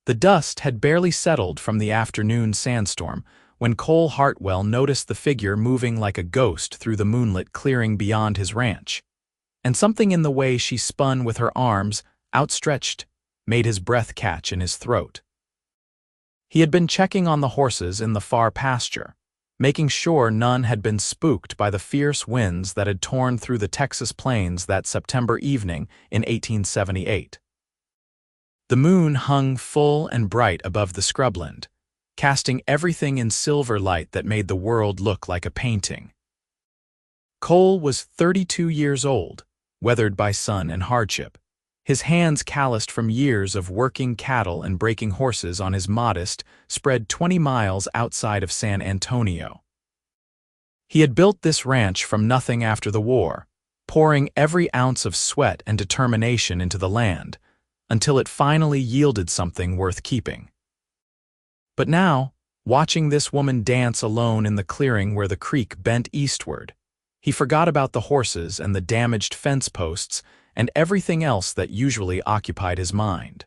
The dust had barely settled from the afternoon sandstorm when Cole Hartwell noticed the figure moving like a ghost through the moonlit clearing beyond his ranch. And something in the way she spun with her arms, outstretched, made his breath catch in his throat. He had been checking on the horses in the far pasture, making sure none had been spooked by the fierce winds that had torn through the Texas plains that September evening in 1878. The moon hung full and bright above the scrubland, casting everything in silver light that made the world look like a painting. Cole was 32 years old, weathered by sun and hardship, his hands calloused from years of working cattle and breaking horses on his modest, spread 20 miles outside of San Antonio. He had built this ranch from nothing after the war, pouring every ounce of sweat and determination into the land, until it finally yielded something worth keeping. But now, watching this woman dance alone in the clearing where the creek bent eastward, he forgot about the horses and the damaged fence posts and everything else that usually occupied his mind.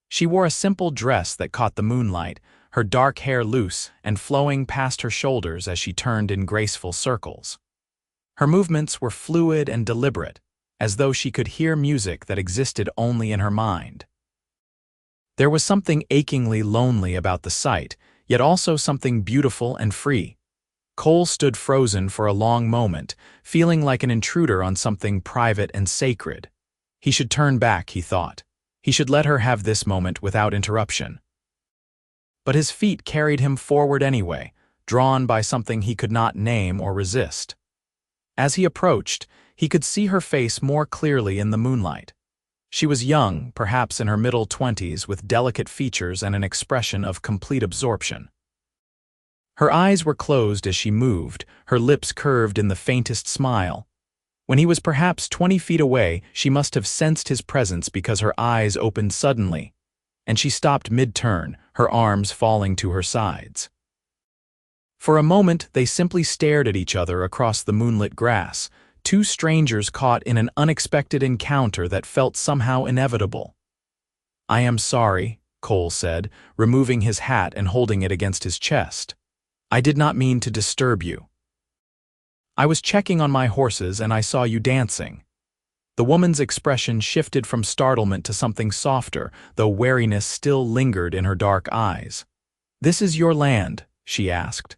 She wore a simple dress that caught the moonlight, her dark hair loose and flowing past her shoulders as she turned in graceful circles. Her movements were fluid and deliberate, as though she could hear music that existed only in her mind. There was something achingly lonely about the sight, yet also something beautiful and free. Cole stood frozen for a long moment, feeling like an intruder on something private and sacred. He should turn back, he thought. He should let her have this moment without interruption. But his feet carried him forward anyway, drawn by something he could not name or resist. As he approached, he could see her face more clearly in the moonlight. She was young, perhaps in her middle 20s, with delicate features and an expression of complete absorption. Her eyes were closed as she moved, her lips curved in the faintest smile. When he was perhaps 20 feet away, she must have sensed his presence because her eyes opened suddenly, and she stopped mid-turn, her arms falling to her sides. For a moment, they simply stared at each other across the moonlit grass, two strangers caught in an unexpected encounter that felt somehow inevitable. "I am sorry," Cole said, removing his hat and holding it against his chest. "I did not mean to disturb you. I was checking on my horses and I saw you dancing." The woman's expression shifted from startlement to something softer, though wariness still lingered in her dark eyes. "This is your land?" she asked.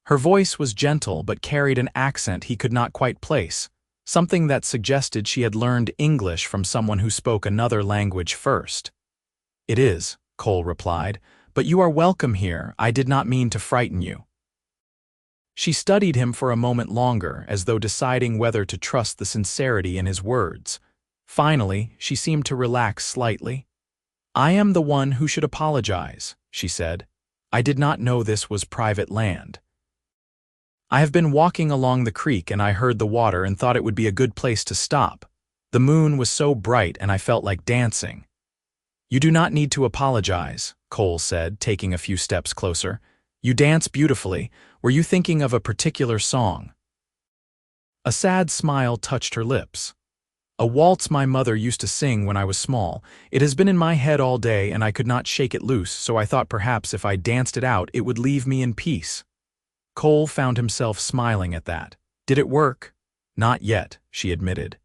Her voice was gentle but carried an accent he could not quite place, something that suggested she had learned English from someone who spoke another language first. "It is," Cole replied, "but you are welcome here. I did not mean to frighten you." She studied him for a moment longer, as though deciding whether to trust the sincerity in his words. Finally, she seemed to relax slightly. "I am the one who should apologize," she said. "I did not know this was private land. I have been walking along the creek and I heard the water and thought it would be a good place to stop. The moon was so bright and I felt like dancing." "You do not need to apologize," Cole said, taking a few steps closer. "You dance beautifully. Were you thinking of a particular song?" A sad smile touched her lips. "A waltz my mother used to sing when I was small. It has been in my head all day and I could not shake it loose, so I thought perhaps if I danced it out it would leave me in peace." Cole found himself smiling at that. "Did it work?" "Not yet," she admitted.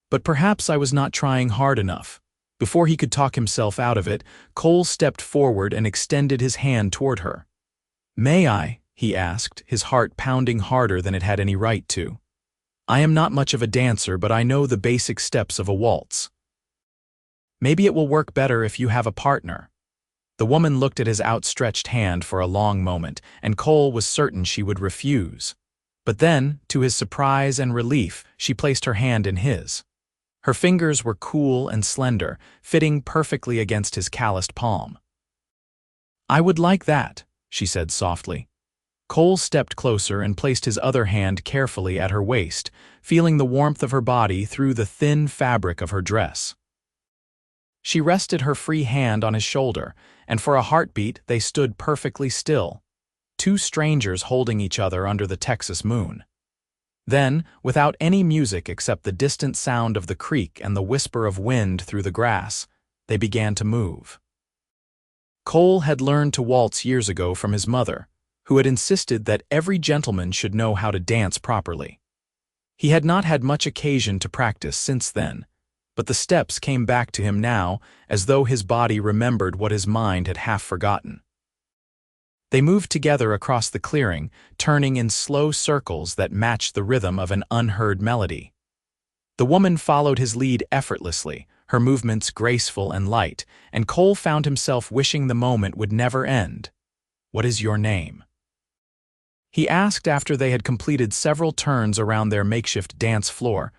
"But perhaps I was not trying hard enough." Before he could talk himself out of it, Cole stepped forward and extended his hand toward her. "May I?" he asked, his heart pounding harder than it had any right to. "I am not much of a dancer, but I know the basic steps of a waltz." "Maybe it will work better if you have a partner." The woman looked at his outstretched hand for a long moment, and Cole was certain she would refuse. But then, to his surprise and relief, she placed her hand in his. Her fingers were cool and slender, fitting perfectly against his calloused palm. "I would like that," she said softly. Cole stepped closer and placed his other hand carefully at her waist, feeling the warmth of her body through the thin fabric of her dress. She rested her free hand on his shoulder, and for a heartbeat they stood perfectly still, two strangers holding each other under the Texas moon. Then, without any music except the distant sound of the creek and the whisper of wind through the grass, They began to move. Cole had learned to waltz years ago from his mother, who had insisted that every gentleman should know how to dance properly. He had not had much occasion to practice since then, but the steps came back to him now as though his body remembered what his mind had half forgotten. They moved together across the clearing, turning in slow circles that matched the rhythm of an unheard melody. The woman followed his lead effortlessly, her movements graceful and light, and Cole found himself wishing the moment would never end. "What is your name?" he asked after they had completed several turns around their makeshift dance floor.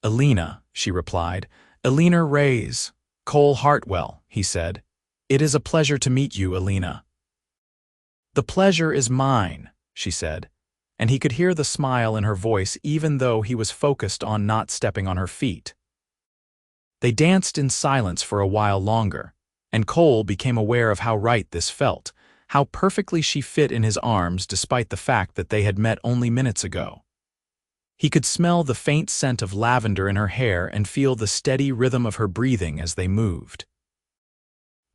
"Alina," she replied. "Alina Reyes. Cole Hartwell," he said. "It is a pleasure to meet you, Alina." "The pleasure is mine," she said, and he could hear the smile in her voice even though he was focused on not stepping on her feet. They danced in silence for a while longer, and Cole became aware of how right this felt, how perfectly she fit in his arms despite the fact that they had met only minutes ago. He could smell the faint scent of lavender in her hair and feel the steady rhythm of her breathing as they moved.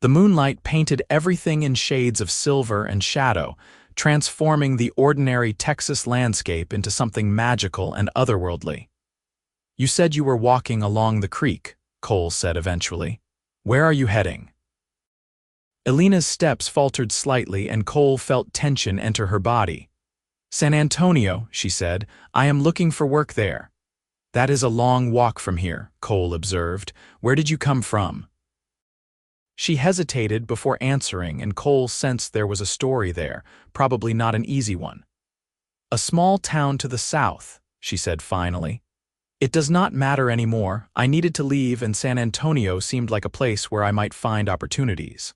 The moonlight painted everything in shades of silver and shadow, transforming the ordinary Texas landscape into something magical and otherworldly. "You said you were walking along the creek," Cole said eventually. "Where are you heading?" Alina's steps faltered slightly and Cole felt tension enter her body. "San Antonio," she said. "I am looking for work there." "That is a long walk from here," Cole observed. "Where did you come from?" She hesitated before answering, and Cole sensed there was a story there, probably not an easy one. "A small town to the south," she said finally. "It does not matter anymore. I needed to leave, and San Antonio seemed like a place where I might find opportunities."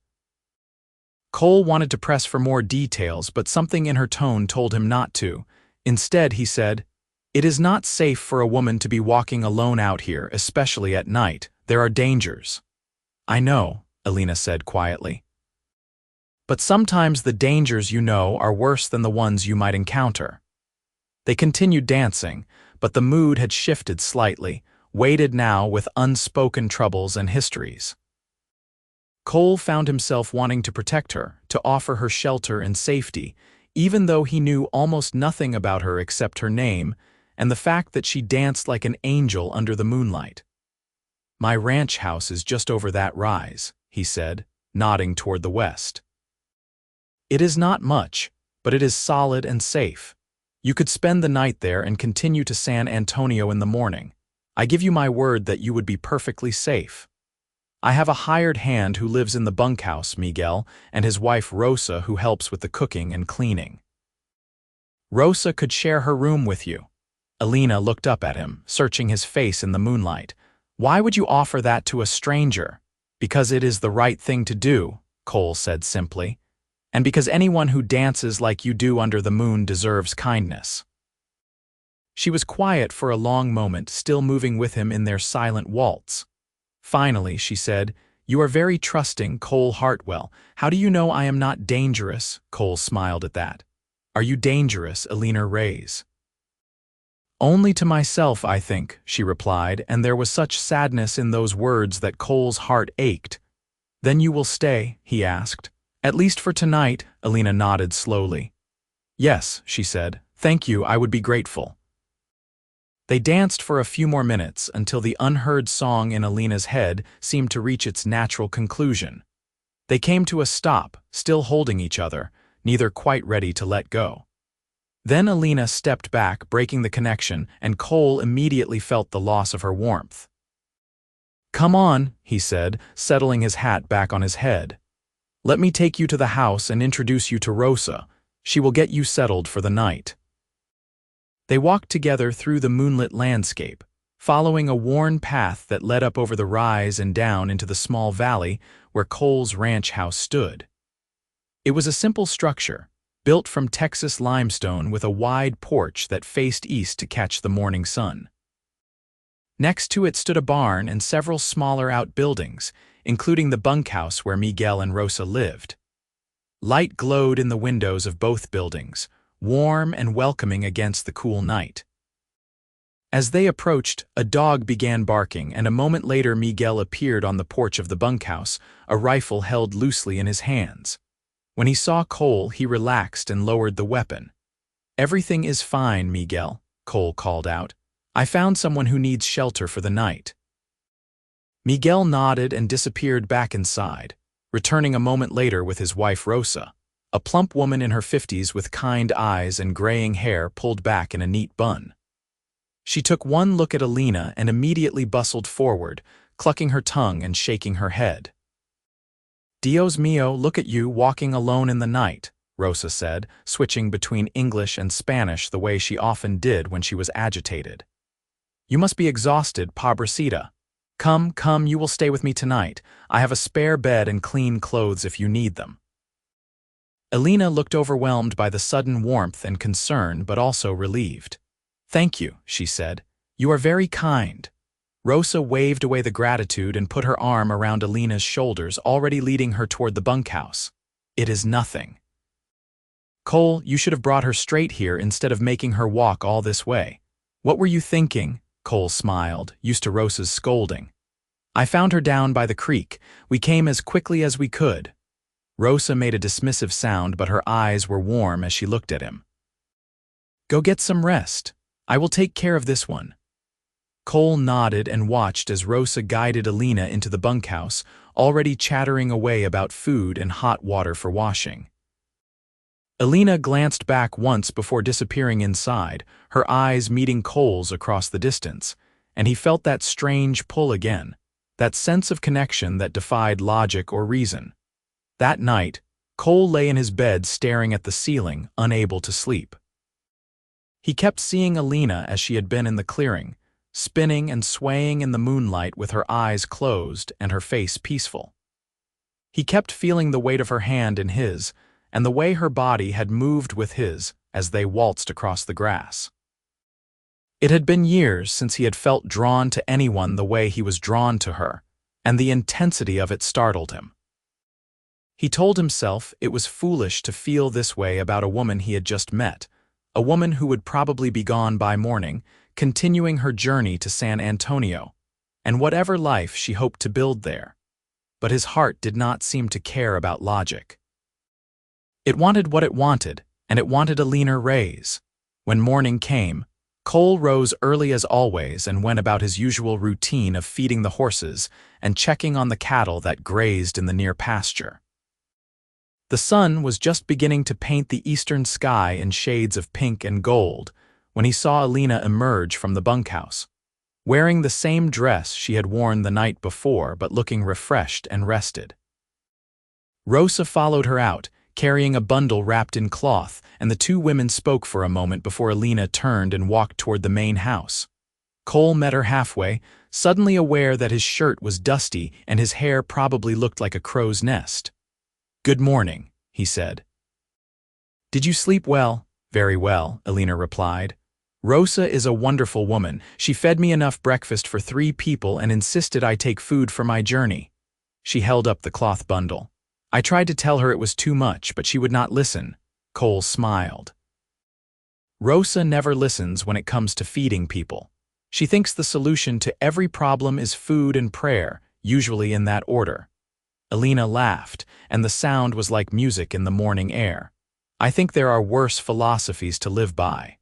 Cole wanted to press for more details, but something in her tone told him not to. Instead, he said, "It is not safe for a woman to be walking alone out here, especially at night. There are dangers." "I know," Alina said quietly. "But sometimes the dangers you know are worse than the ones you might encounter." They continued dancing, but the mood had shifted slightly, weighted now with unspoken troubles and histories. Cole found himself wanting to protect her, to offer her shelter and safety, even though he knew almost nothing about her except her name and the fact that she danced like an angel under the moonlight. "My ranch house is just over that rise," he said, nodding toward the west. "It is not much, but it is solid and safe. You could spend the night there and continue to San Antonio in the morning. I give you my word that you would be perfectly safe. I have a hired hand who lives in the bunkhouse, Miguel, and his wife Rosa who helps with the cooking and cleaning." "Rosa could share her room with you." Alina looked up at him, searching his face in the moonlight. "Why would you offer that to a stranger?" "Because it is the right thing to do," Cole said simply, "and because anyone who dances like you do under the moon deserves kindness." She was quiet for a long moment, still moving with him in their silent waltz. Finally, she said, "You are very trusting, Cole Hartwell. How do you know I am not dangerous?" Cole smiled at that. "Are you dangerous, Alina Reyes?" "Only to myself, I think," she replied, and there was such sadness in those words that Cole's heart ached. "Then you will stay?" he asked. "At least for tonight," Alina nodded slowly. "Yes," she said. "Thank you, I would be grateful." They danced for a few more minutes until the unheard song in Alina's head seemed to reach its natural conclusion. They came to a stop, still holding each other, neither quite ready to let go. Then Alina stepped back, breaking the connection, and Cole immediately felt the loss of her warmth. "Come on," he said, settling his hat back on his head. "Let me take you to the house and introduce you to Rosa. She will get you settled for the night." They walked together through the moonlit landscape, following a worn path that led up over the rise and down into the small valley where Cole's ranch house stood. It was a simple structure, built from Texas limestone with a wide porch that faced east to catch the morning sun. Next to it stood a barn and several smaller outbuildings, including the bunkhouse where Miguel and Rosa lived. Light glowed in the windows of both buildings, warm and welcoming against the cool night. As they approached, a dog began barking, and a moment later Miguel appeared on the porch of the bunkhouse, a rifle held loosely in his hands. When he saw Cole, he relaxed and lowered the weapon. "Everything is fine, Miguel," Cole called out. "I found someone who needs shelter for the night." Miguel nodded and disappeared back inside, returning a moment later with his wife Rosa, a plump woman in her 50s with kind eyes and graying hair pulled back in a neat bun. She took one look at Alina and immediately bustled forward, clucking her tongue and shaking her head. "Dios mío, look at you walking alone in the night," Rosa said, switching between English and Spanish the way she often did when she was agitated. "You must be exhausted, pobrecita. Come, you will stay with me tonight. I have a spare bed and clean clothes if you need them." Alina looked overwhelmed by the sudden warmth and concern, but also relieved. "Thank you," she said. "You are very kind." Rosa waved away the gratitude and put her arm around Alina's shoulders, already leading her toward the bunkhouse. "It is nothing." "Cole, you should have brought her straight here instead of making her walk all this way." "What were you thinking?" Cole smiled, used to Rosa's scolding. "I found her down by the creek. We came as quickly as we could." Rosa made a dismissive sound, but her eyes were warm as she looked at him. "Go get some rest. I will take care of this one." Cole nodded and watched as Rosa guided Alina into the bunkhouse, already chattering away about food and hot water for washing. Alina glanced back once before disappearing inside, her eyes meeting Cole's across the distance, and he felt that strange pull again, that sense of connection that defied logic or reason. That night, Cole lay in his bed staring at the ceiling, unable to sleep. He kept seeing Alina as she had been in the clearing, spinning and swaying in the moonlight with her eyes closed and her face peaceful. He kept feeling the weight of her hand in his, and the way her body had moved with his as they waltzed across the grass. It had been years since he had felt drawn to anyone the way he was drawn to her, and the intensity of it startled him. He told himself it was foolish to feel this way about a woman he had just met, a woman who would probably be gone by morning, continuing her journey to San Antonio, and whatever life she hoped to build there. But his heart did not seem to care about logic. It wanted what it wanted, and it wanted Alina Reyes. When morning came, Cole rose early as always and went about his usual routine of feeding the horses and checking on the cattle that grazed in the near pasture. The sun was just beginning to paint the eastern sky in shades of pink and gold when he saw Alina emerge from the bunkhouse, wearing the same dress she had worn the night before but looking refreshed and rested. Rosa followed her out, carrying a bundle wrapped in cloth, and the two women spoke for a moment before Alina turned and walked toward the main house. Cole met her halfway, suddenly aware that his shirt was dusty and his hair probably looked like a crow's nest. "Good morning," he said. "Did you sleep well?" "Very well," Alina replied. "Rosa is a wonderful woman. She fed me enough breakfast for 3 people and insisted I take food for my journey." She held up the cloth bundle. "I tried to tell her it was too much, but she would not listen." Cole smiled. Rosa never listens when it comes to feeding people. She thinks the solution to every problem is food and prayer, usually in that order. Alina laughed, and the sound was like music in the morning air. "I think there are worse philosophies to live by."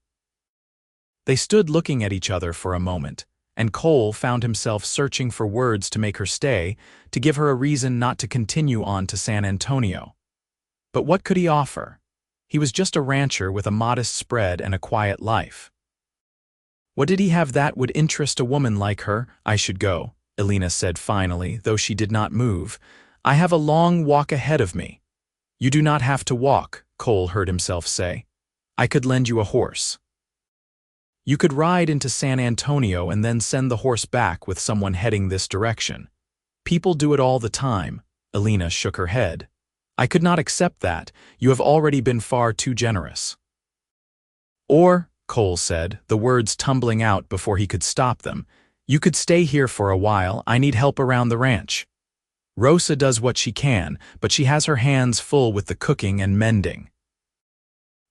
They stood looking at each other for a moment, and Cole found himself searching for words to make her stay, to give her a reason not to continue on to San Antonio. But what could he offer? He was just a rancher with a modest spread and a quiet life. What did he have that would interest a woman like her? "I should go," Alina said finally, though she did not move. "I have a long walk ahead of me." "You do not have to walk," Cole heard himself say. "I could lend you a horse." "You could ride into San Antonio and then send the horse back with someone heading this direction." "People do it all the time." Alina shook her head. "I could not accept that. You have already been far too generous." "Or," Cole said, the words tumbling out before he could stop them, "you could stay here for a while. I need help around the ranch." "Rosa does what she can, but she has her hands full with the cooking and mending."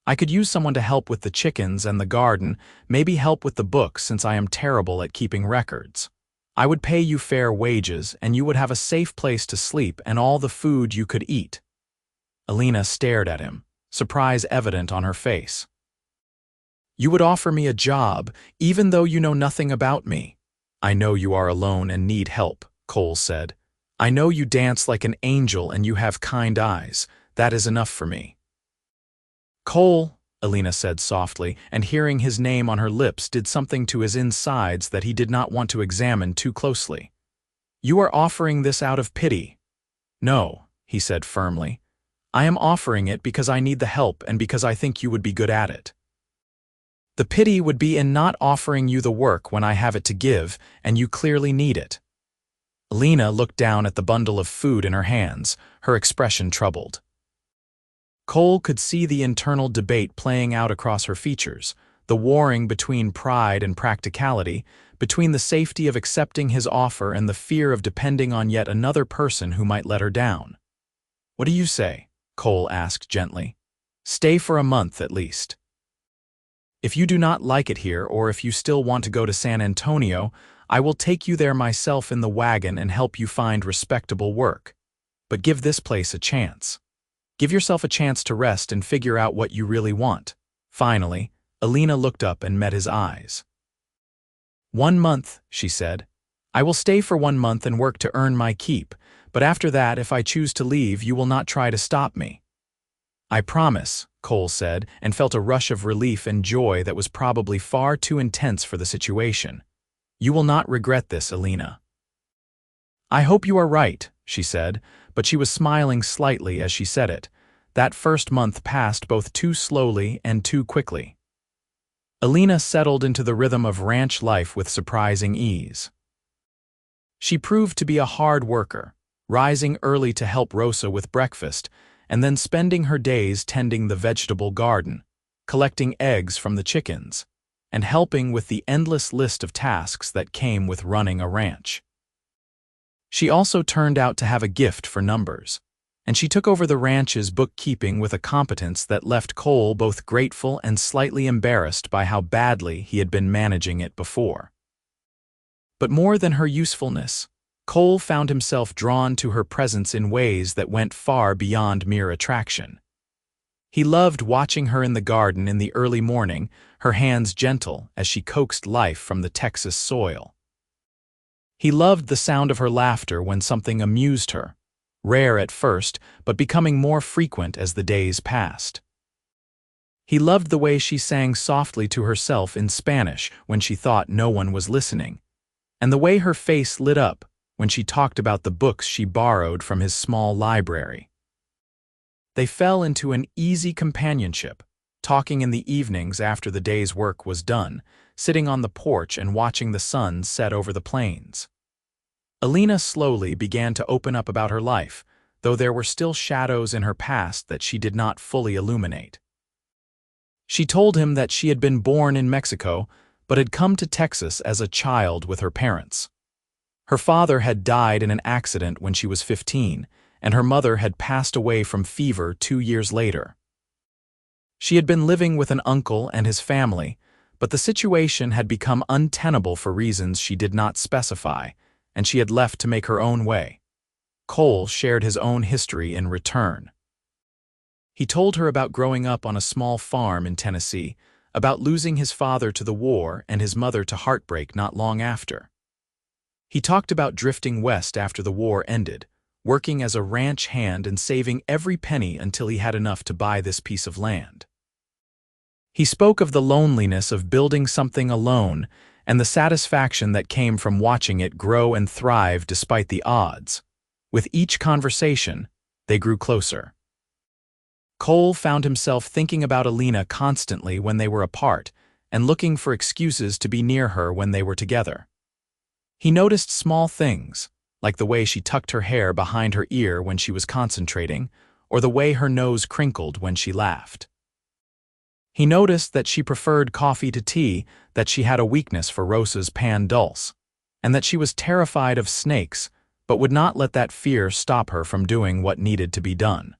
I could use someone to help with the chickens and the garden, maybe help with the books since I am terrible at keeping records. I would pay you fair wages, and you would have a safe place to sleep and all the food you could eat." Alina stared at him, surprise evident on her face. "You would offer me a job, even though you know nothing about me." "I know you are alone and need help," Cole said. "I know you dance like an angel and you have kind eyes. That is enough for me." "Cole," Alina said softly, and hearing his name on her lips did something to his insides that he did not want to examine too closely. "You are offering this out of pity." "No," he said firmly. "I am offering it because I need the help and because I think you would be good at it. The pity would be in not offering you the work when I have it to give, and you clearly need it." Alina looked down at the bundle of food in her hands, her expression troubled. Cole could see the internal debate playing out across her features, the warring between pride and practicality, between the safety of accepting his offer and the fear of depending on yet another person who might let her down. "What do you say?" Cole asked gently. "Stay for a month at least. If you do not like it here, or if you still want to go to San Antonio, I will take you there myself in the wagon and help you find respectable work. But give this place a chance. Give yourself a chance to rest and figure out what you really want." Finally, Alina looked up and met his eyes. "1 month," she said. "I will stay for 1 month and work to earn my keep, but after that, if I choose to leave, you will not try to stop me." "I promise," Cole said, and felt a rush of relief and joy that was probably far too intense for the situation. "You will not regret this, Alina." "I hope you are right," she said, but she was smiling slightly as she said it. That first month passed both too slowly and too quickly. Alina settled into the rhythm of ranch life with surprising ease. She proved to be a hard worker, rising early to help Rosa with breakfast, and then spending her days tending the vegetable garden, collecting eggs from the chickens, and helping with the endless list of tasks that came with running a ranch. She also turned out to have a gift for numbers, and she took over the ranch's bookkeeping with a competence that left Cole both grateful and slightly embarrassed by how badly he had been managing it before. But more than her usefulness, Cole found himself drawn to her presence in ways that went far beyond mere attraction. He loved watching her in the garden in the early morning, her hands gentle as she coaxed life from the Texas soil. He loved the sound of her laughter when something amused her, rare at first, but becoming more frequent as the days passed. He loved the way she sang softly to herself in Spanish when she thought no one was listening, and the way her face lit up when she talked about the books she borrowed from his small library. They fell into an easy companionship, talking in the evenings after the day's work was done, sitting on the porch and watching the sun set over the plains. Alina slowly began to open up about her life, though there were still shadows in her past that she did not fully illuminate. She told him that she had been born in Mexico, but had come to Texas as a child with her parents. Her father had died in an accident when she was 15, and her mother had passed away from fever 2 years later. She had been living with an uncle and his family, but the situation had become untenable for reasons she did not specify, and she had left to make her own way. Cole shared his own history in return. He told her about growing up on a small farm in Tennessee, about losing his father to the war and his mother to heartbreak not long after. He talked about drifting west after the war ended, working as a ranch hand and saving every penny until he had enough to buy this piece of land. He spoke of the loneliness of building something alone and the satisfaction that came from watching it grow and thrive despite the odds. With each conversation, they grew closer. Cole found himself thinking about Alina constantly when they were apart and looking for excuses to be near her when they were together. He noticed small things, like the way she tucked her hair behind her ear when she was concentrating, or the way her nose crinkled when she laughed. He noticed that she preferred coffee to tea, that she had a weakness for Rosa's pan dulce, and that she was terrified of snakes, but would not let that fear stop her from doing what needed to be done.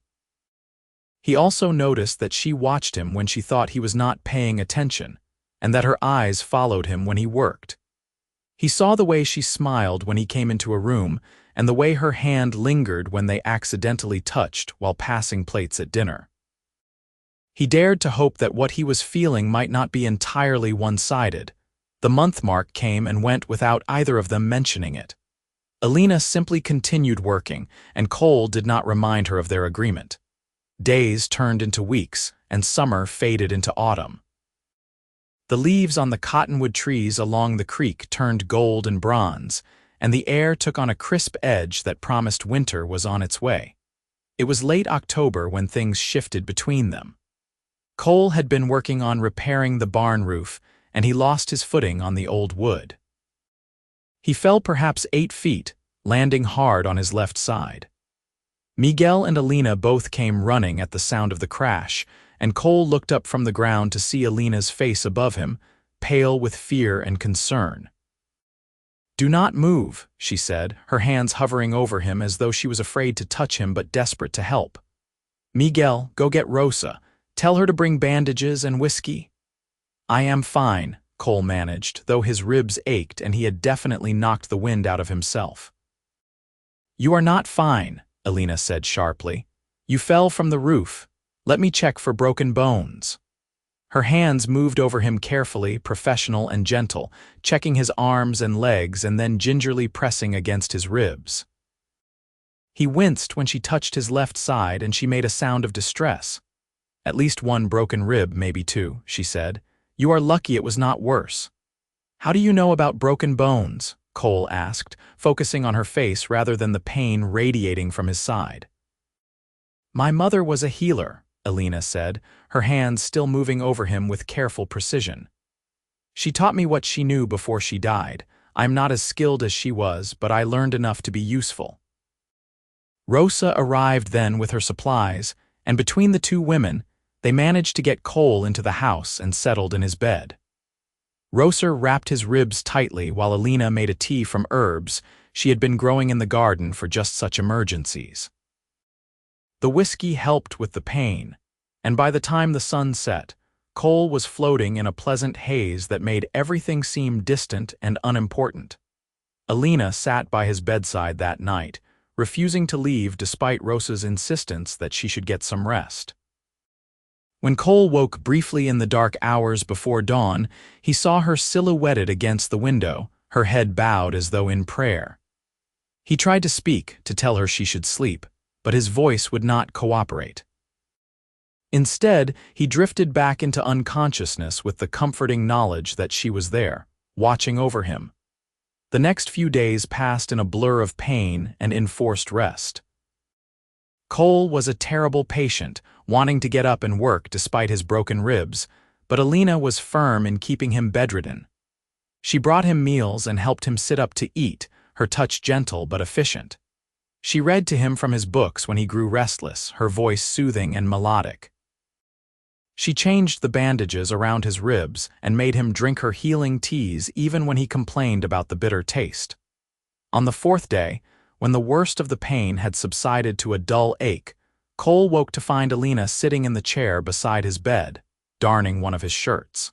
He also noticed that she watched him when she thought he was not paying attention, and that her eyes followed him when he worked. He saw the way she smiled when he came into a room, and the way her hand lingered when they accidentally touched while passing plates at dinner. He dared to hope that what he was feeling might not be entirely one-sided. The month mark came and went without either of them mentioning it. Alina simply continued working, and Cole did not remind her of their agreement. Days turned into weeks, and summer faded into autumn. The leaves on the cottonwood trees along the creek turned gold and bronze, and the air took on a crisp edge that promised winter was on its way. It was late October when things shifted between them. Cole had been working on repairing the barn roof, and he lost his footing on the old wood. He fell perhaps 8 feet, landing hard on his left side. Miguel and Alina both came running at the sound of the crash, and Cole looked up from the ground to see Alina's face above him, pale with fear and concern. "Do not move," she said, her hands hovering over him as though she was afraid to touch him but desperate to help. "Miguel, go get Rosa. Tell her to bring bandages and whiskey." "I am fine," Cole managed, though his ribs ached and he had definitely knocked the wind out of himself. "You are not fine," Alina said sharply. "You fell from the roof. Let me check for broken bones." Her hands moved over him carefully, professional and gentle, checking his arms and legs and then gingerly pressing against his ribs. He winced when she touched his left side and she made a sound of distress. "At least one broken rib, maybe 2, she said. "You are lucky it was not worse." "How do you know about broken bones?" Cole asked, focusing on her face rather than the pain radiating from his side. "My mother was a healer," Alina said, her hands still moving over him with careful precision. "She taught me what she knew before she died. I'm not as skilled as she was, but I learned enough to be useful." Rosa arrived then with her supplies, and between the 2 women, they managed to get Cole into the house and settled in his bed. Rosa wrapped his ribs tightly while Alina made a tea from herbs she had been growing in the garden for just such emergencies. The whiskey helped with the pain, and by the time the sun set, Cole was floating in a pleasant haze that made everything seem distant and unimportant. Alina sat by his bedside that night, refusing to leave despite Rosa's insistence that she should get some rest. When Cole woke briefly in the dark hours before dawn, he saw her silhouetted against the window, her head bowed as though in prayer. He tried to speak, to tell her she should sleep, but his voice would not cooperate. Instead, he drifted back into unconsciousness with the comforting knowledge that she was there, watching over him. The next few days passed in a blur of pain and enforced rest. Cole was a terrible patient, wanting to get up and work despite his broken ribs, but Alina was firm in keeping him bedridden. She brought him meals and helped him sit up to eat, her touch gentle but efficient. She read to him from his books when he grew restless, her voice soothing and melodic. She changed the bandages around his ribs and made him drink her healing teas even when he complained about the bitter taste. On the 4th day, when the worst of the pain had subsided to a dull ache, Cole woke to find Alina sitting in the chair beside his bed, darning one of his shirts.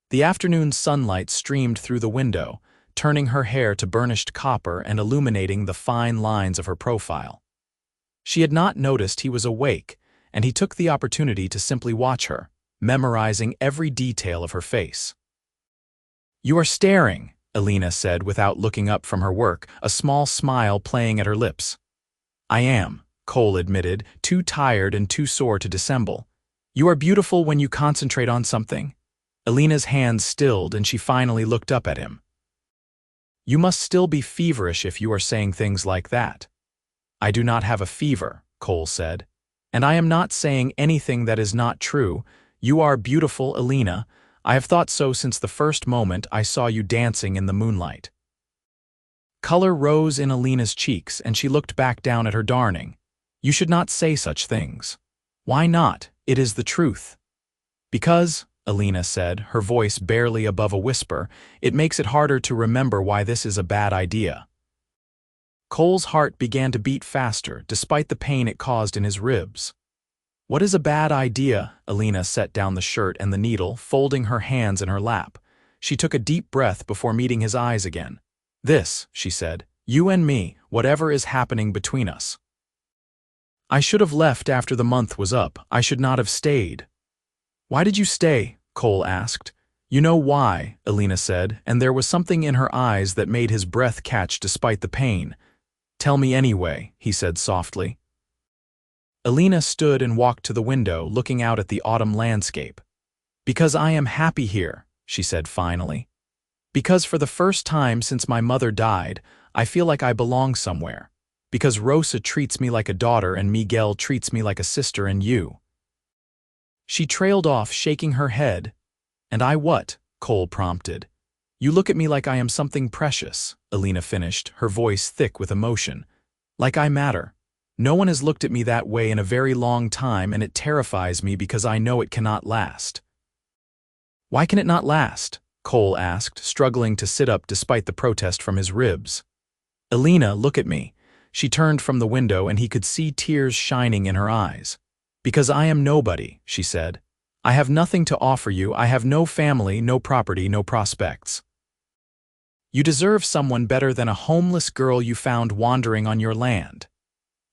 The afternoon sunlight streamed through the window, turning her hair to burnished copper and illuminating the fine lines of her profile. She had not noticed he was awake, and he took the opportunity to simply watch her, memorizing every detail of her face. "You are staring," Alina said without looking up from her work, a small smile playing at her lips. "I am," Cole admitted, too tired and too sore to dissemble. "You are beautiful when you concentrate on something." Alina's hands stilled and she finally looked up at him. "You must still be feverish if you are saying things like that." "I do not have a fever," Cole said. "And I am not saying anything that is not true. You are beautiful, Alina. I have thought so since the first moment I saw you dancing in the moonlight." Color rose in Alina's cheeks and she looked back down at her darning. "You should not say such things." "Why not? It is the truth." "Because," Alina said, her voice barely above a whisper, "it makes it harder to remember why this is a bad idea." Cole's heart began to beat faster, despite the pain it caused in his ribs. What is a bad idea? Alina set down the shirt and the needle, folding her hands in her lap. She took a deep breath before meeting his eyes again. This, she said, you and me, whatever is happening between us. I should have left after the month was up. I should not have stayed. Why did you stay? Cole asked. You know why, Alina said, and there was something in her eyes that made his breath catch despite the pain. Tell me anyway, he said softly. Alina stood and walked to the window, looking out at the autumn landscape. Because I am happy here, she said finally. Because for the first time since my mother died, I feel like I belong somewhere. Because Rosa treats me like a daughter and Miguel treats me like a sister and you. She trailed off, shaking her head. And I what? Cole prompted. You look at me like I am something precious, Alina finished, her voice thick with emotion. Like I matter. No one has looked at me that way in a very long time, and it terrifies me because I know it cannot last. Why can it not last? Cole asked, struggling to sit up despite the protest from his ribs. Alina, look at me. She turned from the window and he could see tears shining in her eyes. Because I am nobody, she said. I have nothing to offer you. I have no family, no property, no prospects. You deserve someone better than a homeless girl you found wandering on your land.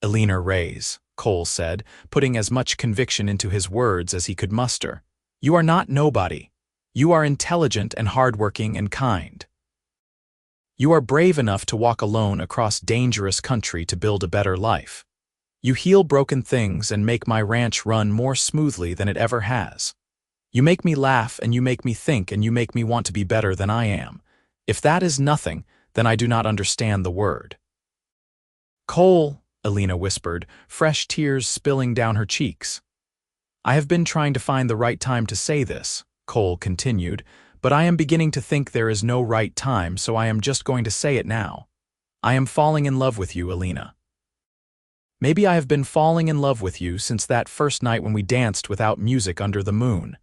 Alina Reyes, Cole said, putting as much conviction into his words as he could muster. You are not nobody. You are intelligent and hardworking and kind. You are brave enough to walk alone across dangerous country to build a better life. You heal broken things and make my ranch run more smoothly than it ever has. You make me laugh and you make me think and you make me want to be better than I am. If that is nothing, then I do not understand the word. Cole, Alina whispered, fresh tears spilling down her cheeks. I have been trying to find the right time to say this, Cole continued, but I am beginning to think there is no right time, so I am just going to say it now. I am falling in love with you, Alina. Maybe I have been falling in love with you since that first night when we danced without music under the moon.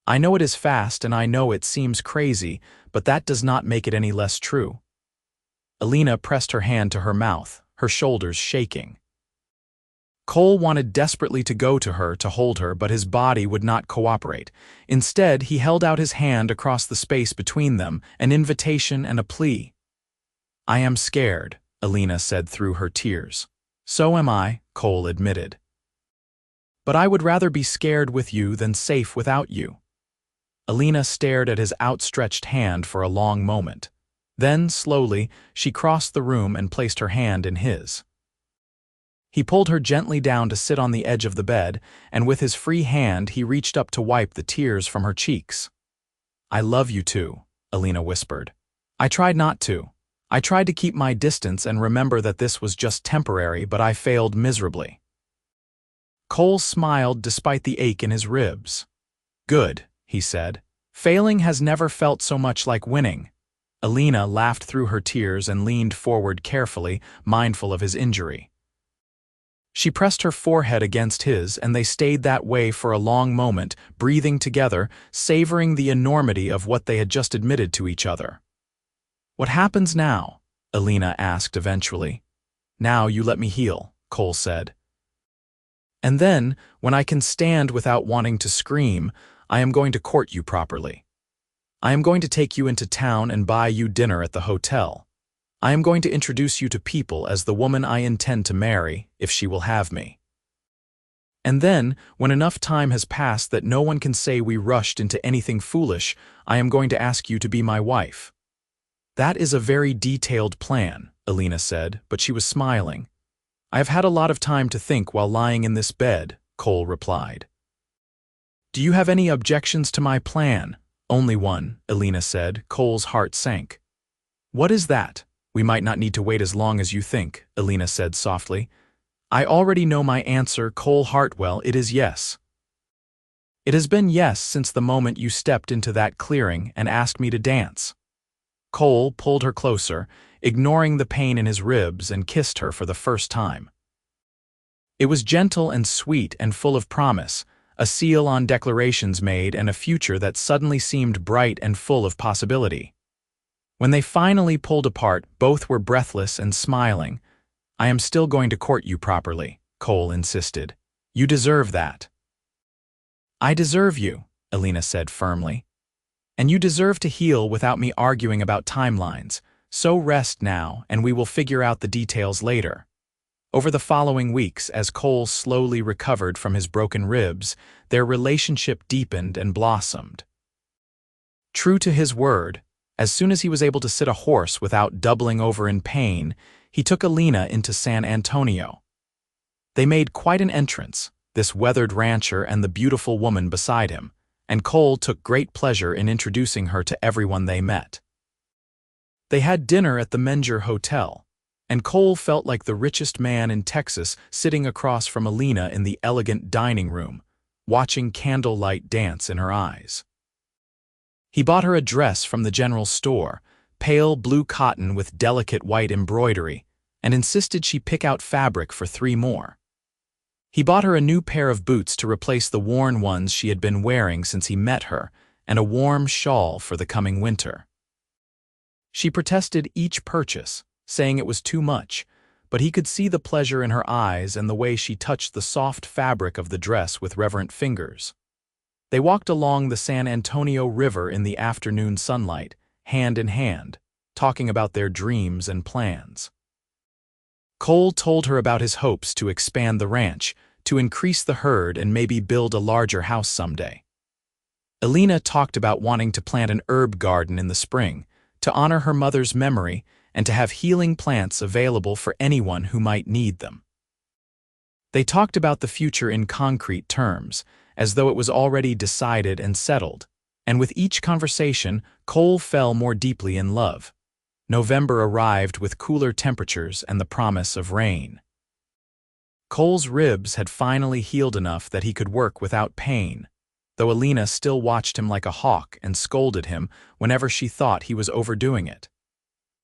I know it is fast and I know it seems crazy, but that does not make it any less true. Alina pressed her hand to her mouth, her shoulders shaking. Cole wanted desperately to go to her to hold her, but his body would not cooperate. Instead, he held out his hand across the space between them, an invitation and a plea. I am scared, Alina said through her tears. So am I, Cole admitted. But I would rather be scared with you than safe without you. Alina stared at his outstretched hand for a long moment. Then, slowly, she crossed the room and placed her hand in his. He pulled her gently down to sit on the edge of the bed, and with his free hand he reached up to wipe the tears from her cheeks. I love you too, Alina whispered. I tried not to. I tried to keep my distance and remember that this was just temporary, but I failed miserably. Cole smiled despite the ache in his ribs. Good, he said. Failing has never felt so much like winning. Alina laughed through her tears and leaned forward carefully, mindful of his injury. She pressed her forehead against his, and they stayed that way for a long moment, breathing together, savoring the enormity of what they had just admitted to each other. What happens now? Alina asked eventually. Now you let me heal, Cole said. And then, when I can stand without wanting to scream, I am going to court you properly. I am going to take you into town and buy you dinner at the hotel. I am going to introduce you to people as the woman I intend to marry, if she will have me. And then, when enough time has passed that no one can say we rushed into anything foolish, I am going to ask you to be my wife. That is a very detailed plan, Alina said, but she was smiling. I have had a lot of time to think while lying in this bed, Cole replied. Do you have any objections to my plan? Only one, Alina said. Cole's heart sank. What is that? We might not need to wait as long as you think, Alina said softly. I already know my answer, Cole Hartwell. It is yes. It has been yes since the moment you stepped into that clearing and asked me to dance. Cole pulled her closer, ignoring the pain in his ribs, and kissed her for the first time. It was gentle and sweet and full of promise, a seal on declarations made and a future that suddenly seemed bright and full of possibility. When they finally pulled apart, both were breathless and smiling. I am still going to court you properly, Cole insisted. You deserve that. I deserve you, Alina said firmly. And you deserve to heal without me arguing about timelines, so rest now and we will figure out the details later. Over the following weeks, as Cole slowly recovered from his broken ribs, their relationship deepened and blossomed. True to his word, as soon as he was able to sit a horse without doubling over in pain, he took Alina into San Antonio. They made quite an entrance, this weathered rancher and the beautiful woman beside him, and Cole took great pleasure in introducing her to everyone they met. They had dinner at the Menger Hotel, and Cole felt like the richest man in Texas sitting across from Alina in the elegant dining room, watching candlelight dance in her eyes. He bought her a dress from the general store, pale blue cotton with delicate white embroidery, and insisted she pick out fabric for 3 more. He bought her a new pair of boots to replace the worn ones she had been wearing since he met her, and a warm shawl for the coming winter. She protested each purchase, saying it was too much, but he could see the pleasure in her eyes and the way she touched the soft fabric of the dress with reverent fingers. They walked along the San Antonio River in the afternoon sunlight, hand in hand, talking about their dreams and plans. Cole told her about his hopes to expand the ranch, to increase the herd and maybe build a larger house someday. Alina talked about wanting to plant an herb garden in the spring, to honor her mother's memory and to have healing plants available for anyone who might need them. They talked about the future in concrete terms, as though it was already decided and settled, and with each conversation, Cole fell more deeply in love. November arrived with cooler temperatures and the promise of rain. Cole's ribs had finally healed enough that he could work without pain, though Alina still watched him like a hawk and scolded him whenever she thought he was overdoing it.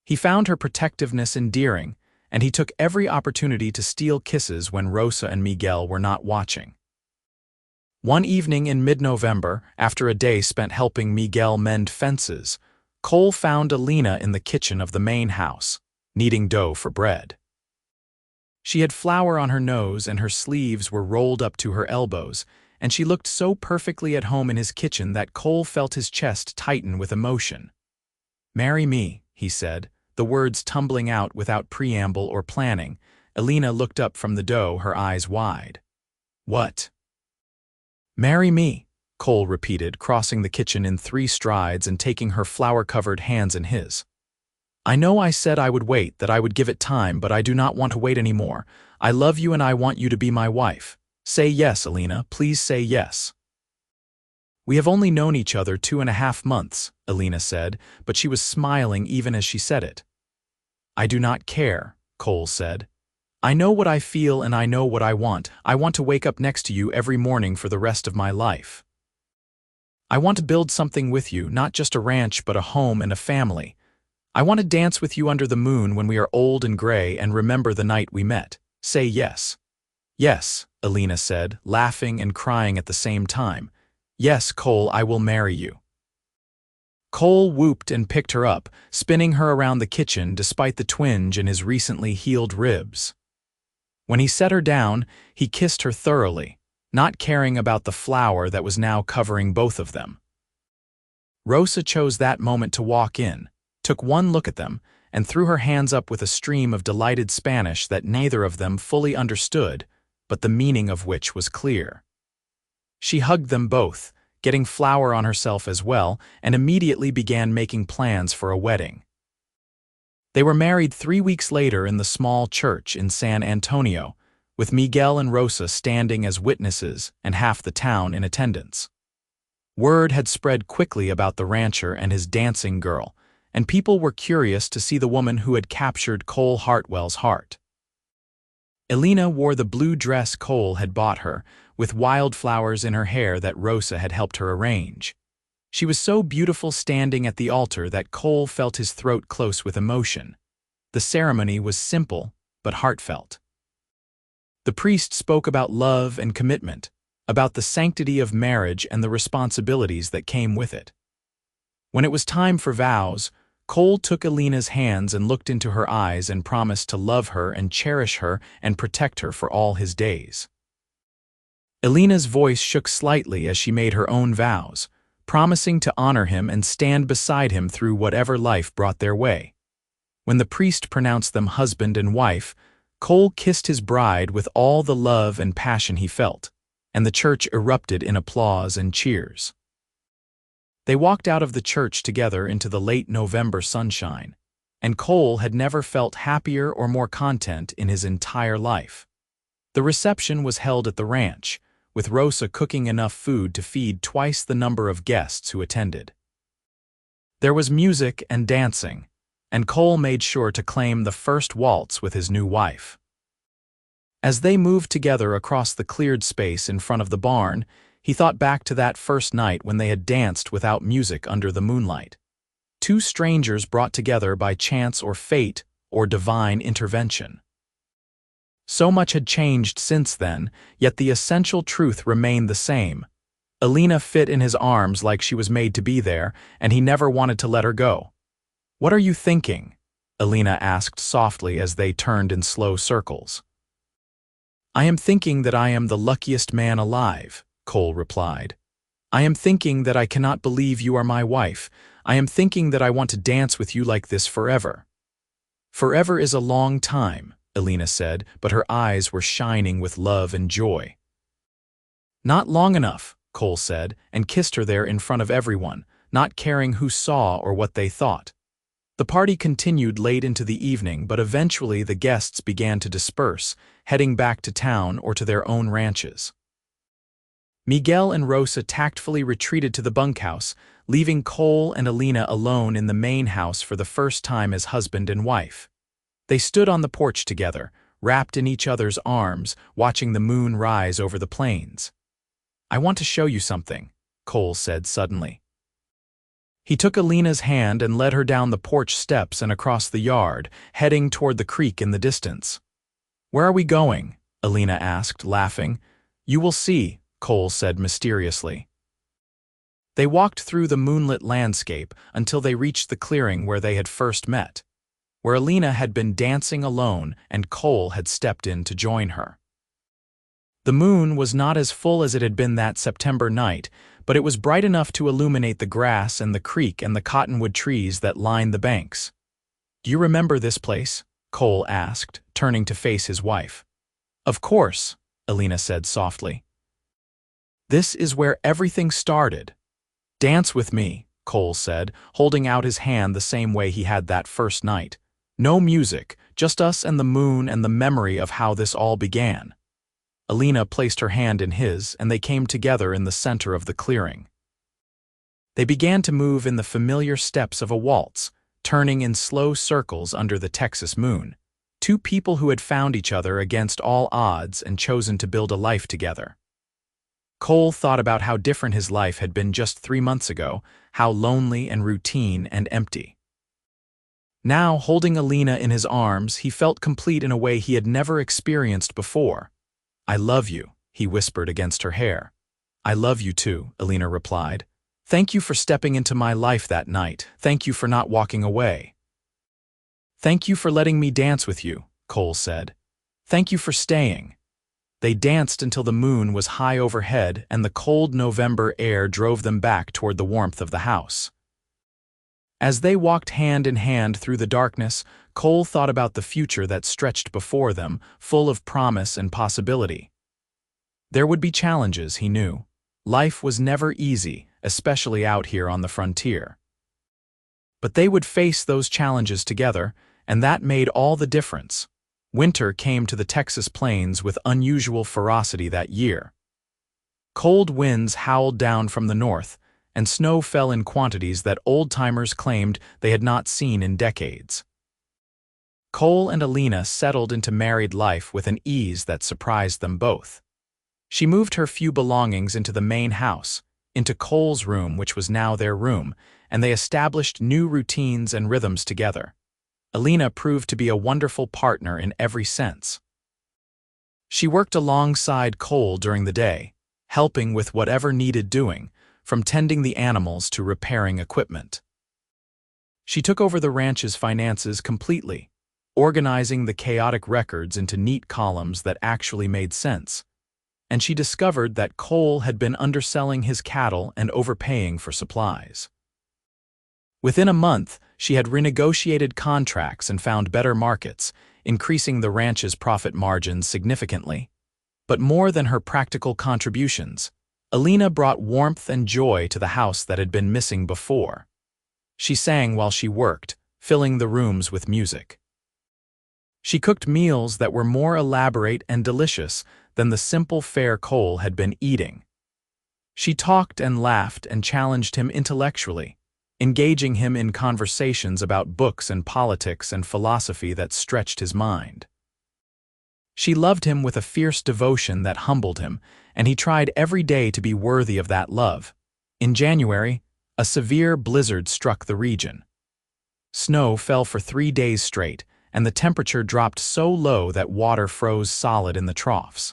He found her protectiveness endearing, and he took every opportunity to steal kisses when Rosa and Miguel were not watching. One evening in mid-November, after a day spent helping Miguel mend fences, Cole found Alina in the kitchen of the main house, kneading dough for bread. She had flour on her nose and her sleeves were rolled up to her elbows, and she looked so perfectly at home in his kitchen that Cole felt his chest tighten with emotion. "Marry me," he said, the words tumbling out without preamble or planning. Alina looked up from the dough, her eyes wide. "What?" "Marry me," Cole repeated, crossing the kitchen in 3 strides and taking her flour-covered hands in his. "I know I said I would wait, that I would give it time, but I do not want to wait anymore. I love you and I want you to be my wife. Say yes, Alina, please say yes." "We have only known each other 2.5 months, Alina said, but she was smiling even as she said it. "I do not care," Cole said. "I know what I feel and I know what I want. I want to wake up next to you every morning for the rest of my life. I want to build something with you, not just a ranch but a home and a family. I want to dance with you under the moon when we are old and gray and remember the night we met. Say yes." "Yes," Alina said, laughing and crying at the same time. "Yes, Cole, I will marry you." Cole whooped and picked her up, spinning her around the kitchen despite the twinge in his recently healed ribs. When he set her down, he kissed her thoroughly, not caring about the flour that was now covering both of them. Rosa chose that moment to walk in, took one look at them, and threw her hands up with a stream of delighted Spanish that neither of them fully understood, but the meaning of which was clear. She hugged them both, getting flour on herself as well, and immediately began making plans for a wedding. They were married 3 weeks later in the small church in San Antonio, with Miguel and Rosa standing as witnesses and half the town in attendance. Word had spread quickly about the rancher and his dancing girl, and people were curious to see the woman who had captured Cole Hartwell's heart. Alina wore the blue dress Cole had bought her, with wildflowers in her hair that Rosa had helped her arrange. She was so beautiful standing at the altar that Cole felt his throat close with emotion. The ceremony was simple, but heartfelt. The priest spoke about love and commitment, about the sanctity of marriage and the responsibilities that came with it. When it was time for vows, Cole took Alina's hands and looked into her eyes and promised to love her and cherish her and protect her for all his days. Elena's voice shook slightly as she made her own vows, promising to honor him and stand beside him through whatever life brought their way. When the priest pronounced them husband and wife, Cole kissed his bride with all the love and passion he felt, and the church erupted in applause and cheers. They walked out of the church together into the late November sunshine, and Cole had never felt happier or more content in his entire life. The reception was held at the ranch, with Rosa cooking enough food to feed twice the number of guests who attended. There was music and dancing, and Cole made sure to claim the first waltz with his new wife. As they moved together across the cleared space in front of the barn, he thought back to that first night when they had danced without music under the moonlight. Two strangers brought together by chance or fate or divine intervention. So much had changed since then, yet the essential truth remained the same. Elena fit in his arms like she was made to be there, and he never wanted to let her go. "What are you thinking?" Elena asked softly as they turned in slow circles. "I am thinking that I am the luckiest man alive," Cole replied. "I am thinking that I cannot believe you are my wife. I am thinking that I want to dance with you like this forever." "Forever is a long time," Elena said, but her eyes were shining with love and joy. "Not long enough," Cole said, and kissed her there in front of everyone, not caring who saw or what they thought. The party continued late into the evening, but eventually the guests began to disperse, heading back to town or to their own ranches. Miguel and Rosa tactfully retreated to the bunkhouse, leaving Cole and Elena alone in the main house for the first time as husband and wife. They stood on the porch together, wrapped in each other's arms, watching the moon rise over the plains. "I want to show you something," Cole said suddenly. He took Elena's hand and led her down the porch steps and across the yard, heading toward the creek in the distance. "Where are we going?" Elena asked, laughing. "You will see," Cole said mysteriously. They walked through the moonlit landscape until they reached the clearing where they had first met, where Elena had been dancing alone and Cole had stepped in to join her. The moon was not as full as it had been that September night, but it was bright enough to illuminate the grass and the creek and the cottonwood trees that lined the banks. "Do you remember this place?" Cole asked, turning to face his wife. "Of course," Elena said softly. "This is where everything started." "Dance with me," Cole said, holding out his hand the same way he had that first night. "No music, just us and the moon and the memory of how this all began." Elena placed her hand in his, and they came together in the center of the clearing. They began to move in the familiar steps of a waltz, turning in slow circles under the Texas moon. Two people who had found each other against all odds and chosen to build a life together. Cole thought about how different his life had been just 3 months ago, how lonely and routine and empty. Now, holding Elena in his arms, he felt complete in a way he had never experienced before. "I love you," he whispered against her hair. "I love you too," Elena replied. "Thank you for stepping into my life that night. Thank you for not walking away." "Thank you for letting me dance with you," Cole said. "Thank you for staying." They danced until the moon was high overhead and the cold November air drove them back toward the warmth of the house. As they walked hand in hand through the darkness, Cole thought about the future that stretched before them, full of promise and possibility. There would be challenges, he knew. Life was never easy, especially out here on the frontier. But they would face those challenges together, and that made all the difference. Winter came to the Texas plains with unusual ferocity that year. Cold winds howled down from the north, and snow fell in quantities that old-timers claimed they had not seen in decades. Cole and Elena settled into married life with an ease that surprised them both. She moved her few belongings into the main house, into Cole's room, which was now their room, and they established new routines and rhythms together. Elena proved to be a wonderful partner in every sense. She worked alongside Cole during the day, helping with whatever needed doing, from tending the animals to repairing equipment. She took over the ranch's finances completely, organizing the chaotic records into neat columns that actually made sense. and she discovered that Cole had been underselling his cattle and overpaying for supplies. Within a month, she had renegotiated contracts and found better markets, increasing the ranch's profit margins significantly. But more than her practical contributions, Alina brought warmth and joy to the house that had been missing before. She sang while she worked, filling the rooms with music. She cooked meals that were more elaborate and delicious than the simple fare Cole had been eating. She talked and laughed and challenged him intellectually, engaging him in conversations about books and politics and philosophy that stretched his mind. She loved him with a fierce devotion that humbled him, and he tried every day to be worthy of that love. In January, a severe blizzard struck the region. Snow fell for 3 days straight, and the temperature dropped so low that water froze solid in the troughs.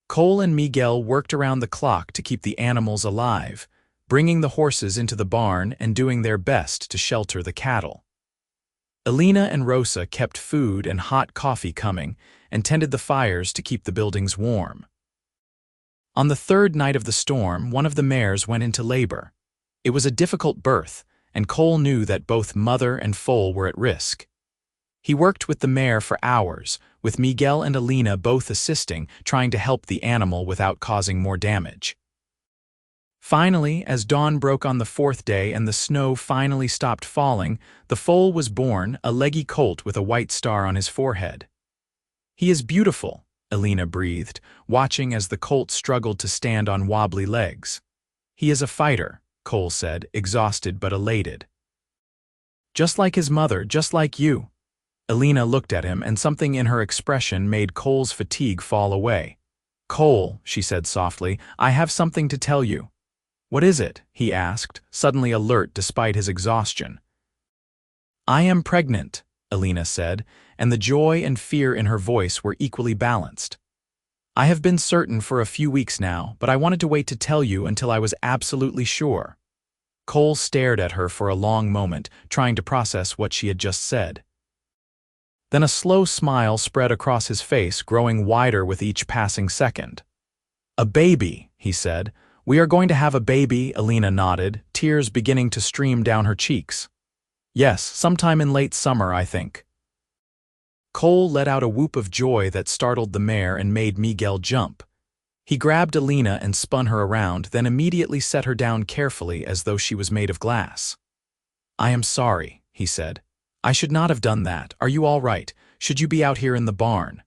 Cole and Miguel worked around the clock to keep the animals alive, bringing the horses into the barn and doing their best to shelter the cattle. Alina and Rosa kept food and hot coffee coming and tended the fires to keep the buildings warm. On the 3rd night of the storm, one of the mares went into labor. It was a difficult birth, and Cole knew that both mother and foal were at risk. He worked with the mare for hours, with Miguel and Alina both assisting, trying to help the animal without causing more damage. Finally, as dawn broke on the 4th day and the snow finally stopped falling, the foal was born, a leggy colt with a white star on his forehead. "He is beautiful," Alina breathed, watching as the colt struggled to stand on wobbly legs. "He is a fighter," Cole said, exhausted but elated. "Just like his mother, just like you." Alina looked at him, and something in her expression made Cole's fatigue fall away. "Cole," she said softly, "I have something to tell you." "What is it?" he asked, suddenly alert despite his exhaustion. "I am pregnant," Alina said, and the joy and fear in her voice were equally balanced. "I have been certain for a few weeks now, but I wanted to wait to tell you until I was absolutely sure." Cole stared at her for a long moment, trying to process what she had just said. Then a slow smile spread across his face, growing wider with each passing second. "A baby," he said. "We are going to have a baby," Alina nodded, tears beginning to stream down her cheeks. "Yes, sometime in late summer, I think." Cole let out a whoop of joy that startled the mare and made Miguel jump. He grabbed Alina and spun her around, then immediately set her down carefully as though she was made of glass. "I am sorry," he said. "I should not have done that. Are you all right? Should you be out here in the barn?"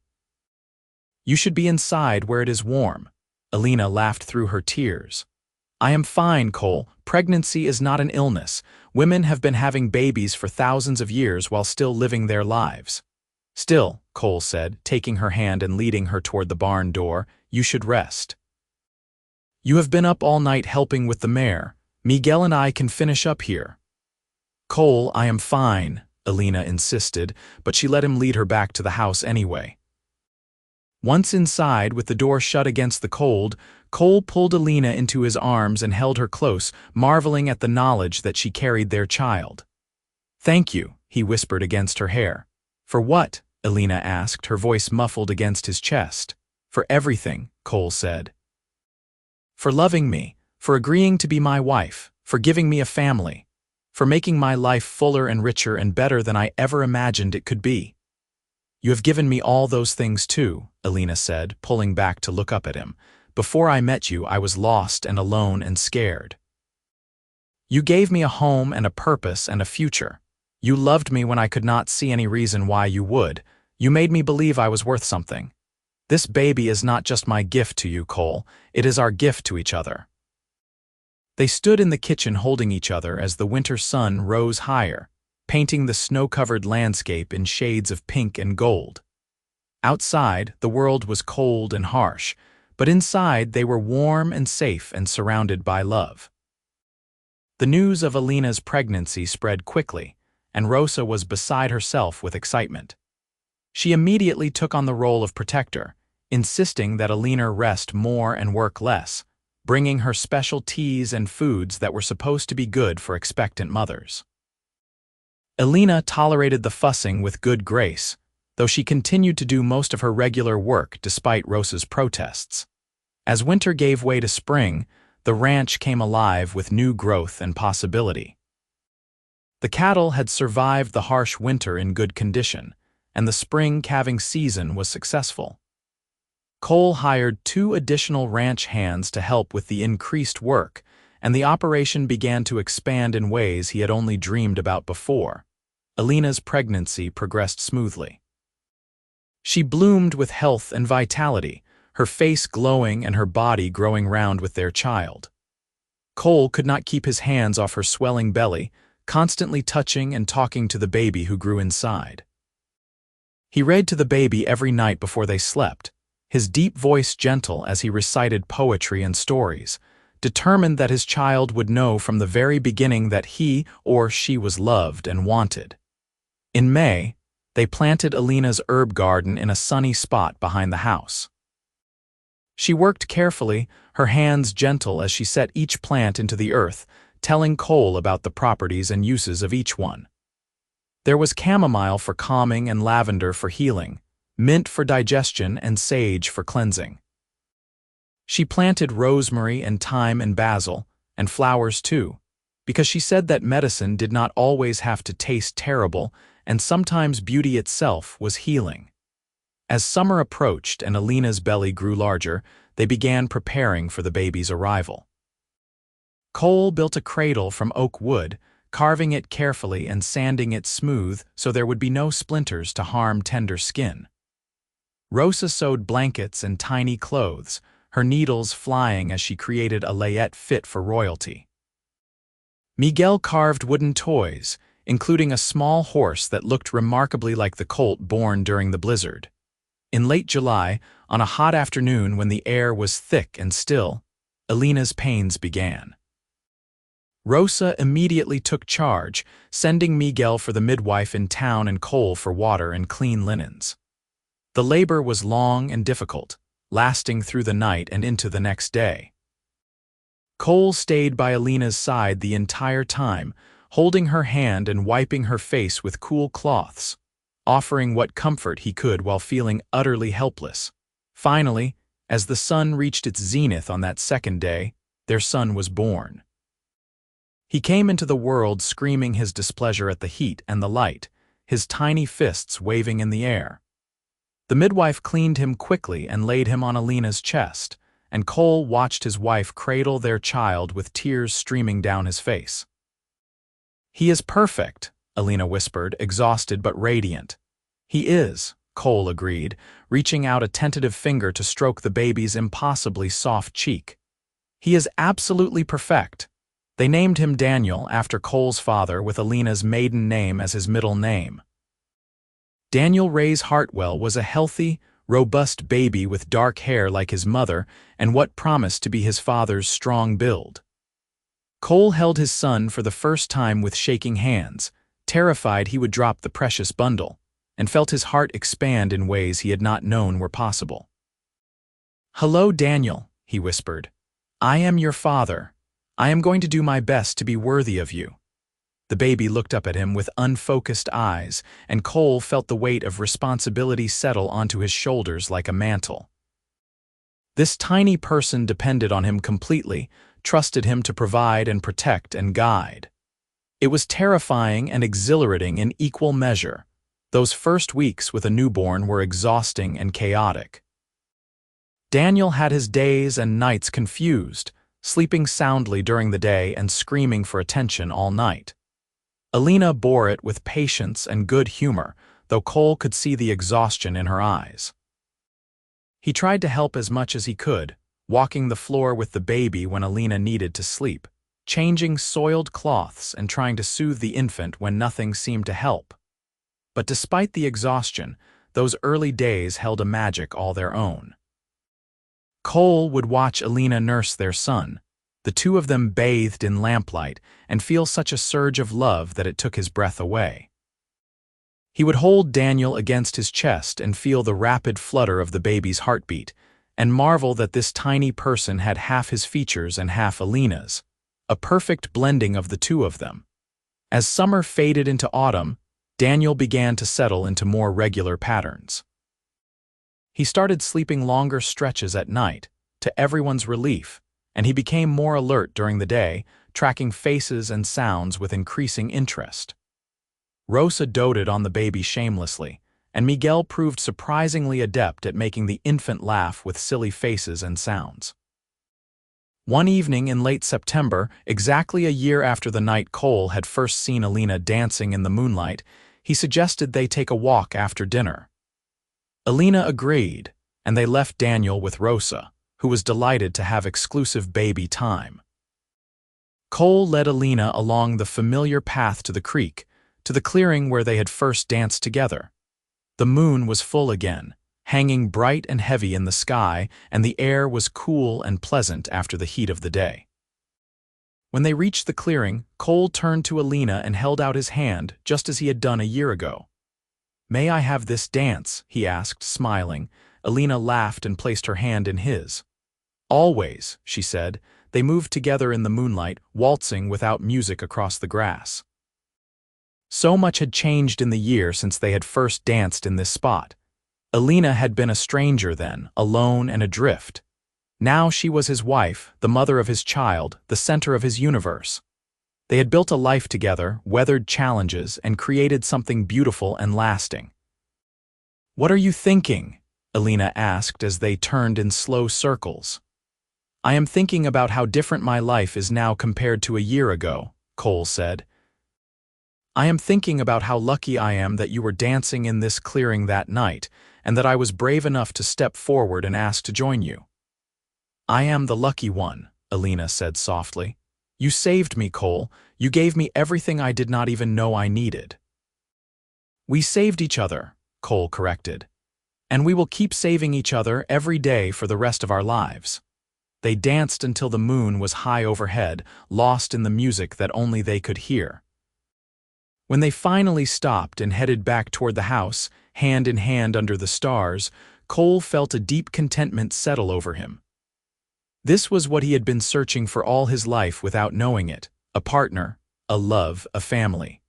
"You should be inside where it is warm." Alina laughed through her tears. "I am fine, Cole. Pregnancy is not an illness. Women have been having babies for thousands of years while still living their lives." "Still," Cole said, taking her hand and leading her toward the barn door, "you should rest. You have been up all night helping with the mare. Miguel and I can finish up here." "Cole, I am fine," Alina insisted, but she let him lead her back to the house anyway. Once inside, with the door shut against the cold, Cole pulled Alina into his arms and held her close, marveling at the knowledge that she carried their child. "Thank you," he whispered against her hair. "For what?" Alina asked, her voice muffled against his chest. "For everything," Cole said. "For loving me, for agreeing to be my wife, for giving me a family, for making my life fuller and richer and better than I ever imagined it could be." "You have given me all those things too," Alina said, pulling back to look up at him. "Before I met you, I was lost and alone and scared. You gave me a home and a purpose and a future. You loved me when I could not see any reason why you would. You made me believe I was worth something. This baby is not just my gift to you, Cole. It is our gift to each other." They stood in the kitchen holding each other as the winter sun rose higher, painting the snow-covered landscape in shades of pink and gold. Outside, the world was cold and harsh, but inside they were warm and safe and surrounded by love. The news of Alina's pregnancy spread quickly, and Rosa was beside herself with excitement. She immediately took on the role of protector, insisting that Alina rest more and work less, bringing her special teas and foods that were supposed to be good for expectant mothers. Alina tolerated the fussing with good grace, though she continued to do most of her regular work despite Rosa's protests. As winter gave way to spring, the ranch came alive with new growth and possibility. The cattle had survived the harsh winter in good condition, and the spring calving season was successful. Cole hired 2 additional ranch hands to help with the increased work, and the operation began to expand in ways he had only dreamed about before. Alina's pregnancy progressed smoothly. She bloomed with health and vitality, her face glowing and her body growing round with their child. Cole could not keep his hands off her swelling belly, constantly touching and talking to the baby who grew inside. He read to the baby every night before they slept, his deep voice gentle as he recited poetry and stories, determined that his child would know from the very beginning that he or she was loved and wanted. In May, they planted Alina's herb garden in a sunny spot behind the house. She worked carefully, her hands gentle as she set each plant into the earth, telling Cole about the properties and uses of each one. There was chamomile for calming and lavender for healing, mint for digestion and sage for cleansing. She planted rosemary and thyme and basil, and flowers too, because she said that medicine did not always have to taste terrible, and sometimes beauty itself was healing. As summer approached and Alina's belly grew larger, they began preparing for the baby's arrival. Cole built a cradle from oak wood, carving it carefully and sanding it smooth so there would be no splinters to harm tender skin. Rosa sewed blankets and tiny clothes, her needles flying as she created a layette fit for royalty. Miguel carved wooden toys, including a small horse that looked remarkably like the colt born during the blizzard. In late July, on a hot afternoon when the air was thick and still, Alina's pains began. Rosa immediately took charge, sending Miguel for the midwife in town and Cole for water and clean linens. The labor was long and difficult, lasting through the night and into the next day. Cole stayed by Alina's side the entire time, holding her hand and wiping her face with cool cloths, offering what comfort he could while feeling utterly helpless. Finally, as the sun reached its zenith on that second day, their son was born. He came into the world screaming his displeasure at the heat and the light, his tiny fists waving in the air. The midwife cleaned him quickly and laid him on Alina's chest, and Cole watched his wife cradle their child with tears streaming down his face. "He is perfect," Alina whispered, exhausted but radiant. "He is," Cole agreed, reaching out a tentative finger to stroke the baby's impossibly soft cheek. "He is absolutely perfect." They named him Daniel after Cole's father, with Alina's maiden name as his middle name. Daniel Ray's Hartwell was a healthy, robust baby with dark hair like his mother and what promised to be his father's strong build. Cole held his son for the first time with shaking hands, terrified he would drop the precious bundle, and felt his heart expand in ways he had not known were possible. "Hello, Daniel," he whispered. "I am your father. I am going to do my best to be worthy of you." The baby looked up at him with unfocused eyes, and Cole felt the weight of responsibility settle onto his shoulders like a mantle. This tiny person depended on him completely, trusted him to provide and protect and guide. It was terrifying and exhilarating in equal measure. Those first weeks with a newborn were exhausting and chaotic. Daniel had his days and nights confused, sleeping soundly during the day and screaming for attention all night. Alina bore it with patience and good humor, though Cole could see the exhaustion in her eyes. He tried to help as much as he could, walking the floor with the baby when Alina needed to sleep, changing soiled cloths and trying to soothe the infant when nothing seemed to help. But despite the exhaustion, those early days held a magic all their own. Cole would watch Alina nurse their son, the two of them bathed in lamplight, and feel such a surge of love that it took his breath away. He would hold Daniel against his chest and feel the rapid flutter of the baby's heartbeat, and marvel that this tiny person had half his features and half Alina's, a perfect blending of the two of them. As summer faded into autumn, Daniel began to settle into more regular patterns. He started sleeping longer stretches at night, to everyone's relief, and he became more alert during the day, tracking faces and sounds with increasing interest. Rosa doted on the baby shamelessly, and Miguel proved surprisingly adept at making the infant laugh with silly faces and sounds. One evening in late September, exactly a year after the night Cole had first seen Alina dancing in the moonlight, he suggested they take a walk after dinner. Alina agreed, and they left Daniel with Rosa, who was delighted to have exclusive baby time. Cole led Alina along the familiar path to the creek, to the clearing where they had first danced together. The moon was full again, hanging bright and heavy in the sky, and the air was cool and pleasant after the heat of the day. When they reached the clearing, Cole turned to Alina and held out his hand just as he had done a year ago. "May I have this dance?" he asked, smiling. Alina laughed and placed her hand in his. "Always," she said. They moved together in the moonlight, waltzing without music across the grass. So much had changed in the year since they had first danced in this spot. Alina had been a stranger then, alone and adrift. Now she was his wife, the mother of his child, the center of his universe. They had built a life together, weathered challenges, and created something beautiful and lasting. "What are you thinking?" Alina asked as they turned in slow circles. "I am thinking about how different my life is now compared to a year ago," Cole said. "I am thinking about how lucky I am that you were dancing in this clearing that night, and that I was brave enough to step forward and ask to join you." "I am the lucky one," Alina said softly. "You saved me, Cole. You gave me everything I did not even know I needed." "We saved each other," Cole corrected. "And we will keep saving each other every day for the rest of our lives." They danced until the moon was high overhead, lost in the music that only they could hear. When they finally stopped and headed back toward the house, hand in hand under the stars, Cole felt a deep contentment settle over him. This was what he had been searching for all his life without knowing it: a partner, a love, a family.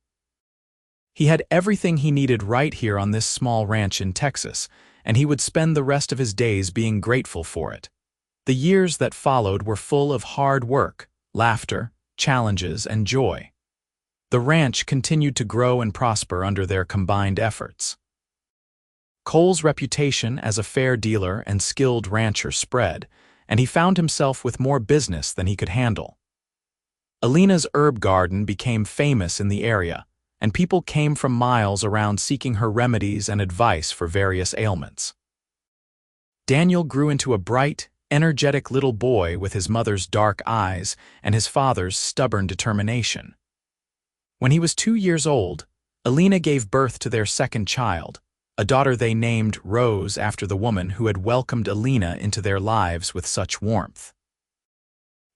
He had everything he needed right here on this small ranch in Texas, and he would spend the rest of his days being grateful for it. The years that followed were full of hard work, laughter, challenges, and joy. The ranch continued to grow and prosper under their combined efforts. Cole's reputation as a fair dealer and skilled rancher spread, and he found himself with more business than he could handle. Alina's herb garden became famous in the area, and people came from miles around seeking her remedies and advice for various ailments. Daniel grew into a bright, energetic little boy with his mother's dark eyes and his father's stubborn determination. When he was 2 years old, Alina gave birth to their second child, a daughter they named Rose after the woman who had welcomed Alina into their lives with such warmth.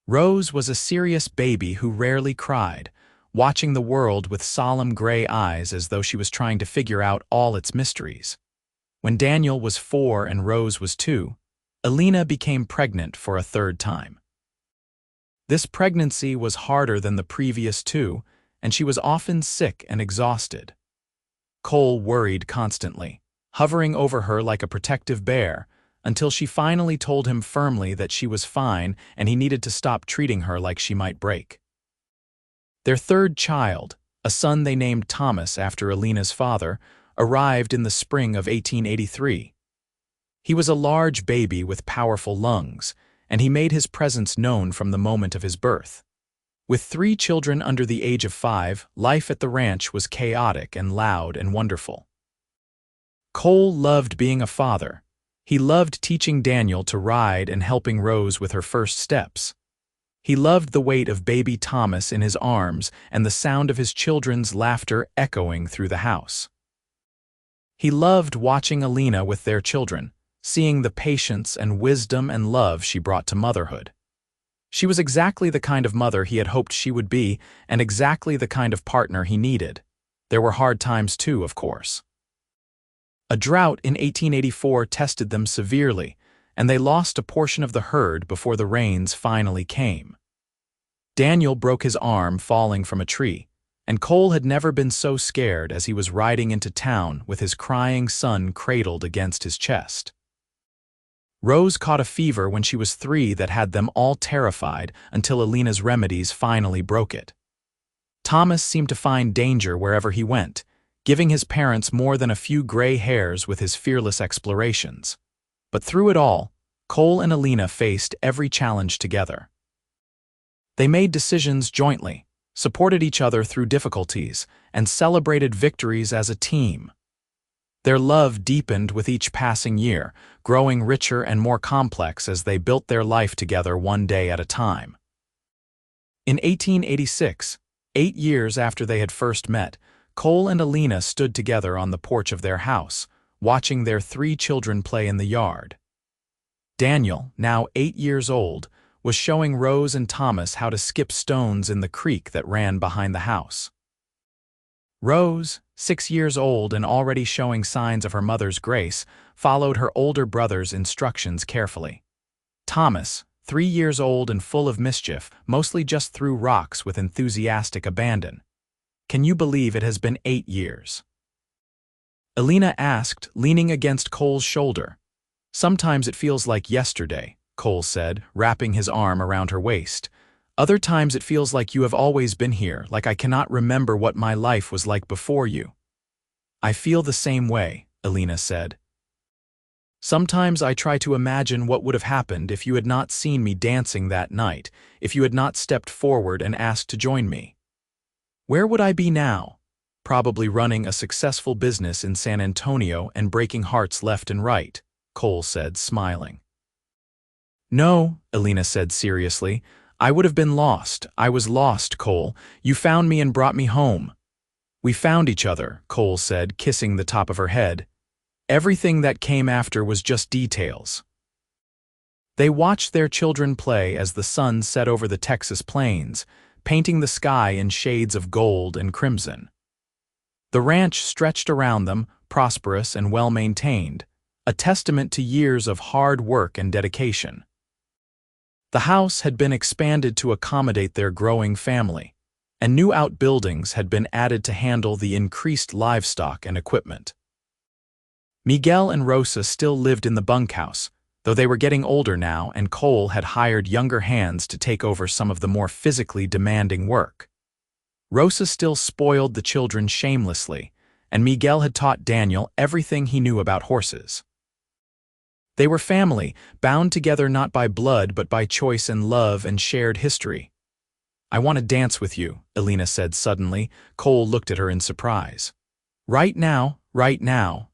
Rose was a serious baby who rarely cried, watching the world with solemn gray eyes as though she was trying to figure out all its mysteries. When Daniel was 4 and Rose was 2, Alina became pregnant for a third time. This pregnancy was harder than the previous 2, and she was often sick and exhausted. Cole worried constantly, hovering over her like a protective bear, until she finally told him firmly that she was fine and he needed to stop treating her like she might break. Their third child, a son they named Thomas after Alina's father, arrived in the spring of 1883. He was a large baby with powerful lungs, and he made his presence known from the moment of his birth. With 3 children under the age of 5, life at the ranch was chaotic and loud and wonderful. Cole loved being a father. He loved teaching Daniel to ride and helping Rose with her first steps. He loved the weight of baby Thomas in his arms and the sound of his children's laughter echoing through the house. He loved watching Alina with their children, seeing the patience and wisdom and love she brought to motherhood. She was exactly the kind of mother he had hoped she would be, and exactly the kind of partner he needed. There were hard times too, of course. A drought in 1884 tested them severely, and they lost a portion of the herd before the rains finally came. Daniel broke his arm falling from a tree, and Cole had never been so scared as he was riding into town with his crying son cradled against his chest. Rose caught a fever when she was 3 that had them all terrified until Alina's remedies finally broke it. Thomas seemed to find danger wherever he went, giving his parents more than a few gray hairs with his fearless explorations. But through it all, Cole and Alina faced every challenge together. They made decisions jointly, supported each other through difficulties, and celebrated victories as a team. Their love deepened with each passing year, growing richer and more complex as they built their life together one day at a time. In 1886, 8 years after they had first met, Cole and Alina stood together on the porch of their house, watching their 3 children play in the yard. Daniel, now 8 years old, was showing Rose and Thomas how to skip stones in the creek that ran behind the house. Rose, 6 years old and already showing signs of her mother's grace, followed her older brother's instructions carefully. Thomas, 3 years old and full of mischief, mostly just threw rocks with enthusiastic abandon. "Can you believe it has been 8 years?" Alina asked, leaning against Cole's shoulder. "Sometimes it feels like yesterday," Cole said, wrapping his arm around her waist. "Other times it feels like you have always been here, like I cannot remember what my life was like before you." "I feel the same way," Alina said. "Sometimes I try to imagine what would have happened if you had not seen me dancing that night, if you had not stepped forward and asked to join me. Where would I be now? Probably running a successful business in San Antonio and breaking hearts left and right," Cole said, smiling. "No," Alina said seriously. "I would have been lost. I was lost, Cole. You found me and brought me home." "We found each other," Cole said, kissing the top of her head. "Everything that came after was just details." They watched their children play as the sun set over the Texas plains, painting the sky in shades of gold and crimson. The ranch stretched around them, prosperous and well-maintained, a testament to years of hard work and dedication. The house had been expanded to accommodate their growing family, and new outbuildings had been added to handle the increased livestock and equipment. Miguel and Rosa still lived in the bunkhouse, though they were getting older now and Cole had hired younger hands to take over some of the more physically demanding work. Rosa still spoiled the children shamelessly, and Miguel had taught Daniel everything he knew about horses. They were family, bound together not by blood but by choice and love and shared history. "I want to dance with you," Alina said suddenly. Cole looked at her in surprise. Right now,"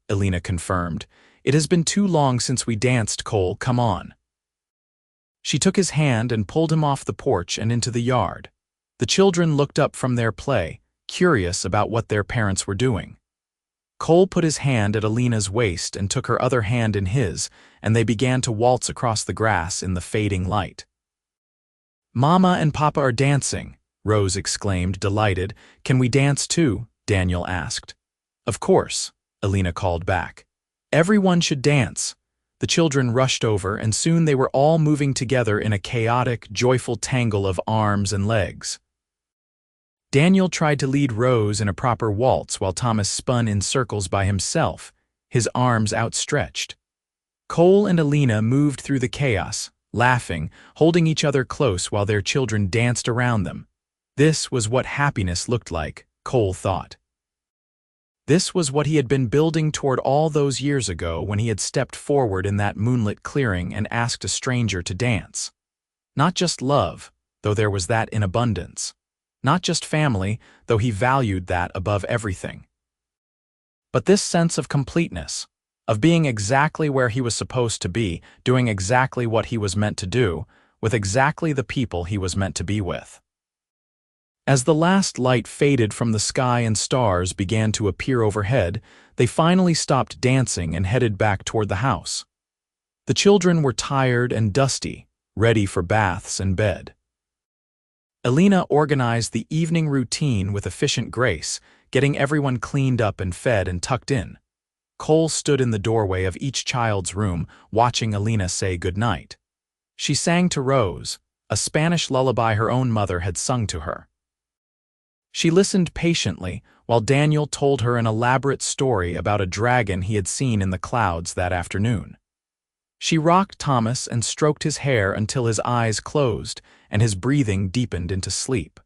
Alina confirmed. "It has been too long since we danced, Cole, come on." She took his hand and pulled him off the porch and into the yard. The children looked up from their play, curious about what their parents were doing. Cole put his hand at Alina's waist and took her other hand in his, and they began to waltz across the grass in the fading light. "Mama and Papa are dancing," Rose exclaimed, delighted. "Can we dance too?" Daniel asked. "Of course," Alina called back. "Everyone should dance." The children rushed over, and soon they were all moving together in a chaotic, joyful tangle of arms and legs. Daniel tried to lead Rose in a proper waltz while Thomas spun in circles by himself, his arms outstretched. Cole and Alina moved through the chaos, laughing, holding each other close while their children danced around them. This was what happiness looked like, Cole thought. This was what he had been building toward all those years ago when he had stepped forward in that moonlit clearing and asked a stranger to dance. Not just love, though there was that in abundance. Not just family, though he valued that above everything. But this sense of completeness, of being exactly where he was supposed to be, doing exactly what he was meant to do, with exactly the people he was meant to be with. As the last light faded from the sky and stars began to appear overhead, they finally stopped dancing and headed back toward the house. The children were tired and dusty, ready for baths and bed. Alina organized the evening routine with efficient grace, getting everyone cleaned up and fed and tucked in. Cole stood in the doorway of each child's room, watching Alina say goodnight. She sang to Rose, a Spanish lullaby her own mother had sung to her. She listened patiently while Daniel told her an elaborate story about a dragon he had seen in the clouds that afternoon. She rocked Thomas and stroked his hair until his eyes closed and his breathing deepened into sleep.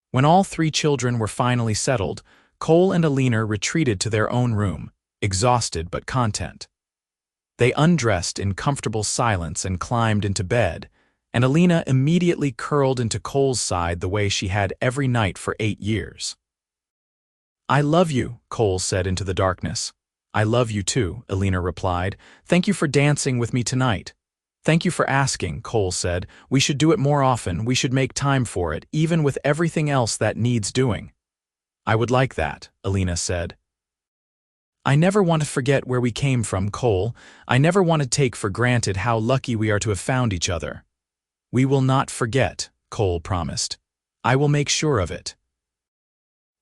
When all three children were finally settled, Cole and Alina retreated to their own room, exhausted but content. They undressed in comfortable silence and climbed into bed, and Alina immediately curled into Cole's side the way she had every night for 8 years. "I love you," Cole said into the darkness. "I love you too," Alina replied. "Thank you for dancing with me tonight." "Thank you for asking," Cole said. "We should do it more often. We should make time for it, even with everything else that needs doing." "I would like that," Alina said. "I never want to forget where we came from, Cole. I never want to take for granted how lucky we are to have found each other." "We will not forget," Cole promised. "I will make sure of it."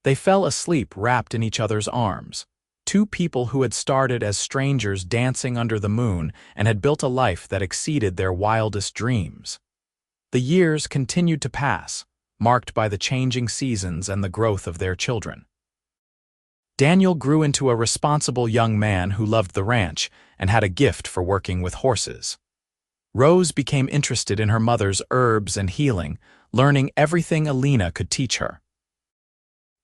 They fell asleep wrapped in each other's arms. Two people who had started as strangers dancing under the moon and had built a life that exceeded their wildest dreams. The years continued to pass, marked by the changing seasons and the growth of their children. Daniel grew into a responsible young man who loved the ranch and had a gift for working with horses. Rose became interested in her mother's herbs and healing, learning everything Alina could teach her.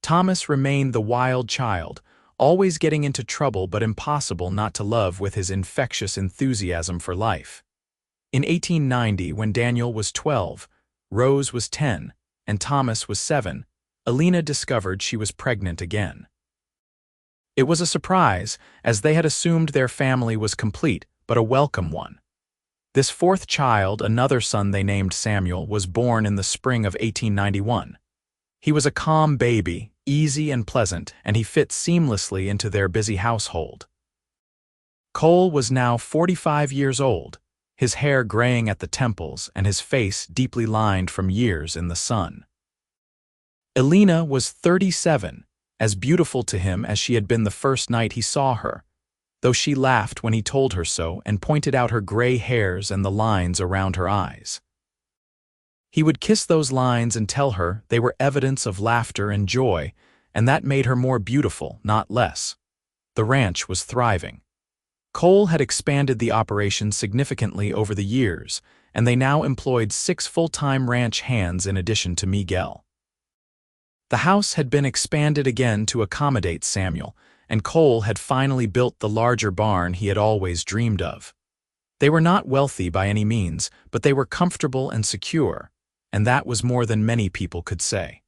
Thomas remained the wild child, always getting into trouble but impossible not to love with his infectious enthusiasm for life. In 1890, when Daniel was 12, Rose was 10, and Thomas was 7, Alina discovered she was pregnant again. It was a surprise, as they had assumed their family was complete, but a welcome one. This fourth child, another son they named Samuel, was born in the spring of 1891. He was a calm baby, easy and pleasant, and he fit seamlessly into their busy household. Cole was now 45 years old, his hair graying at the temples and his face deeply lined from years in the sun. Alina was 37, as beautiful to him as she had been the first night he saw her, though she laughed when he told her so and pointed out her gray hairs and the lines around her eyes. He would kiss those lines and tell her they were evidence of laughter and joy, and that made her more beautiful, not less. The ranch was thriving. Cole had expanded the operation significantly over the years, and they now employed 6 full-time ranch hands in addition to Miguel. The house had been expanded again to accommodate Samuel, and Cole had finally built the larger barn he had always dreamed of. They were not wealthy by any means, but they were comfortable and secure, and that was more than many people could say.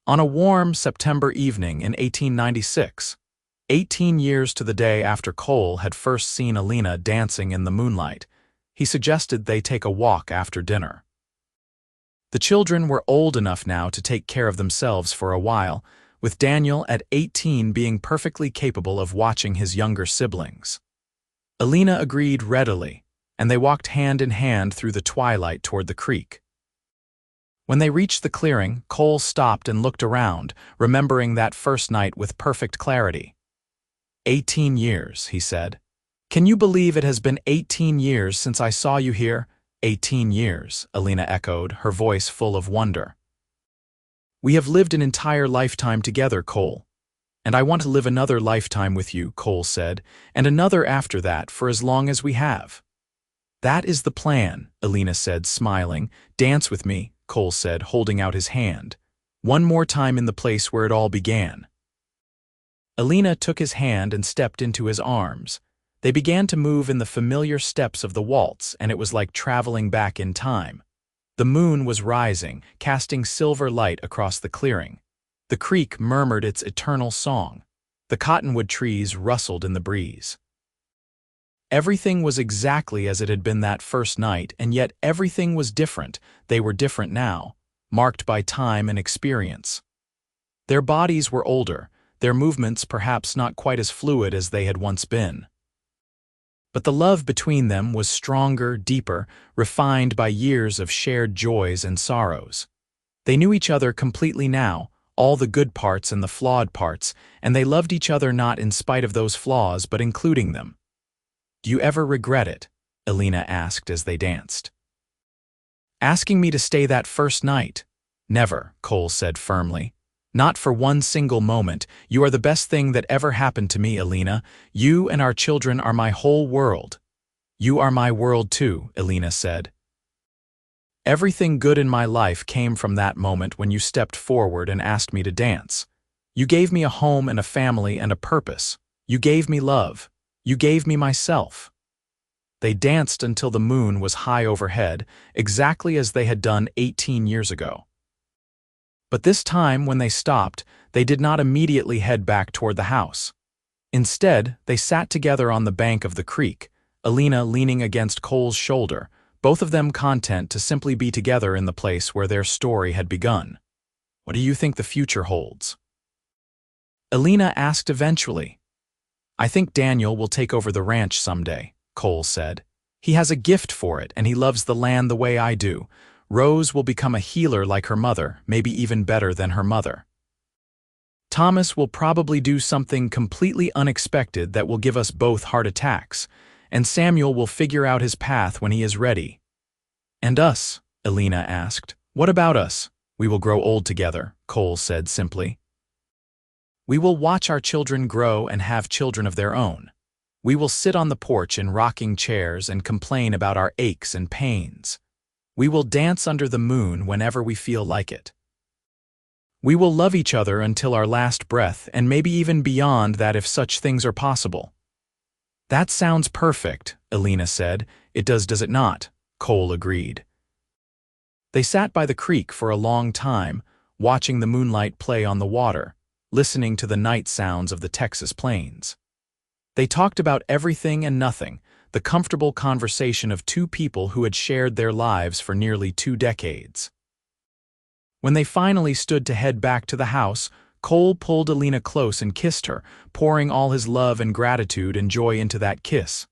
On a warm September evening in 1896, 18 years to the day after Cole had first seen Alina dancing in the moonlight, he suggested they take a walk after dinner. The children were old enough now to take care of themselves for a while, with Daniel at 18 being perfectly capable of watching his younger siblings. Alina agreed readily, and they walked hand in hand through the twilight toward the creek. When they reached the clearing, Cole stopped and looked around, remembering that first night with perfect clarity. 18 years, he said. "Can you believe it has been 18 years since I saw you here?" 18 years, Alina echoed, her voice full of wonder. "We have lived an entire lifetime together, Cole. And I want to live another lifetime with you," Cole said, "and another after that for as long as we have." "That is the plan," Alina said, smiling. "Dance with me," Cole said, holding out his hand. "One more time in the place where it all began." Alina took his hand and stepped into his arms. They began to move in the familiar steps of the waltz, and it was like traveling back in time. The moon was rising, casting silver light across the clearing. The creek murmured its eternal song. The cottonwood trees rustled in the breeze. Everything was exactly as it had been that first night, and yet everything was different. They were different now, marked by time and experience. Their bodies were older, their movements perhaps not quite as fluid as they had once been. But the love between them was stronger, deeper, refined by years of shared joys and sorrows. They knew each other completely now, all the good parts and the flawed parts, and they loved each other not in spite of those flaws but including them. "Do you ever regret it?" Alina asked as they danced. "Asking me to stay that first night?" Never, Cole said firmly. Not for one single moment. You are the best thing that ever happened to me, Alina. You and our children are my whole world. You are my world too, Alina said. Everything good in my life came from that moment when you stepped forward and asked me to dance. You gave me a home and a family and a purpose. You gave me love. You gave me myself. They danced until the moon was high overhead, exactly as they had done 18 years ago. But this time, when they stopped, they did not immediately head back toward the house. Instead, they sat together on the bank of the creek, Alina leaning against Cole's shoulder, both of them content to simply be together in the place where their story had begun. What do you think the future holds? Alina asked eventually. I think Daniel will take over the ranch someday, Cole said. He has a gift for it and he loves the land the way I do. Rose will become a healer like her mother, maybe even better than her mother. Thomas will probably do something completely unexpected that will give us both heart attacks, and Samuel will figure out his path when he is ready. And us? Alina asked. What about us? We will grow old together, Cole said simply. We will watch our children grow and have children of their own. We will sit on the porch in rocking chairs and complain about our aches and pains. We will dance under the moon whenever we feel like it. We will love each other until our last breath and maybe even beyond that if such things are possible. That sounds perfect, Alina said. It does it not? Cole agreed. They sat by the creek for a long time, watching the moonlight play on the water, listening to the night sounds of the Texas plains. They talked about everything and nothing, the comfortable conversation of two people who had shared their lives for nearly 2 decades. When they finally stood to head back to the house, Cole pulled Alina close and kissed her, pouring all his love and gratitude and joy into that kiss.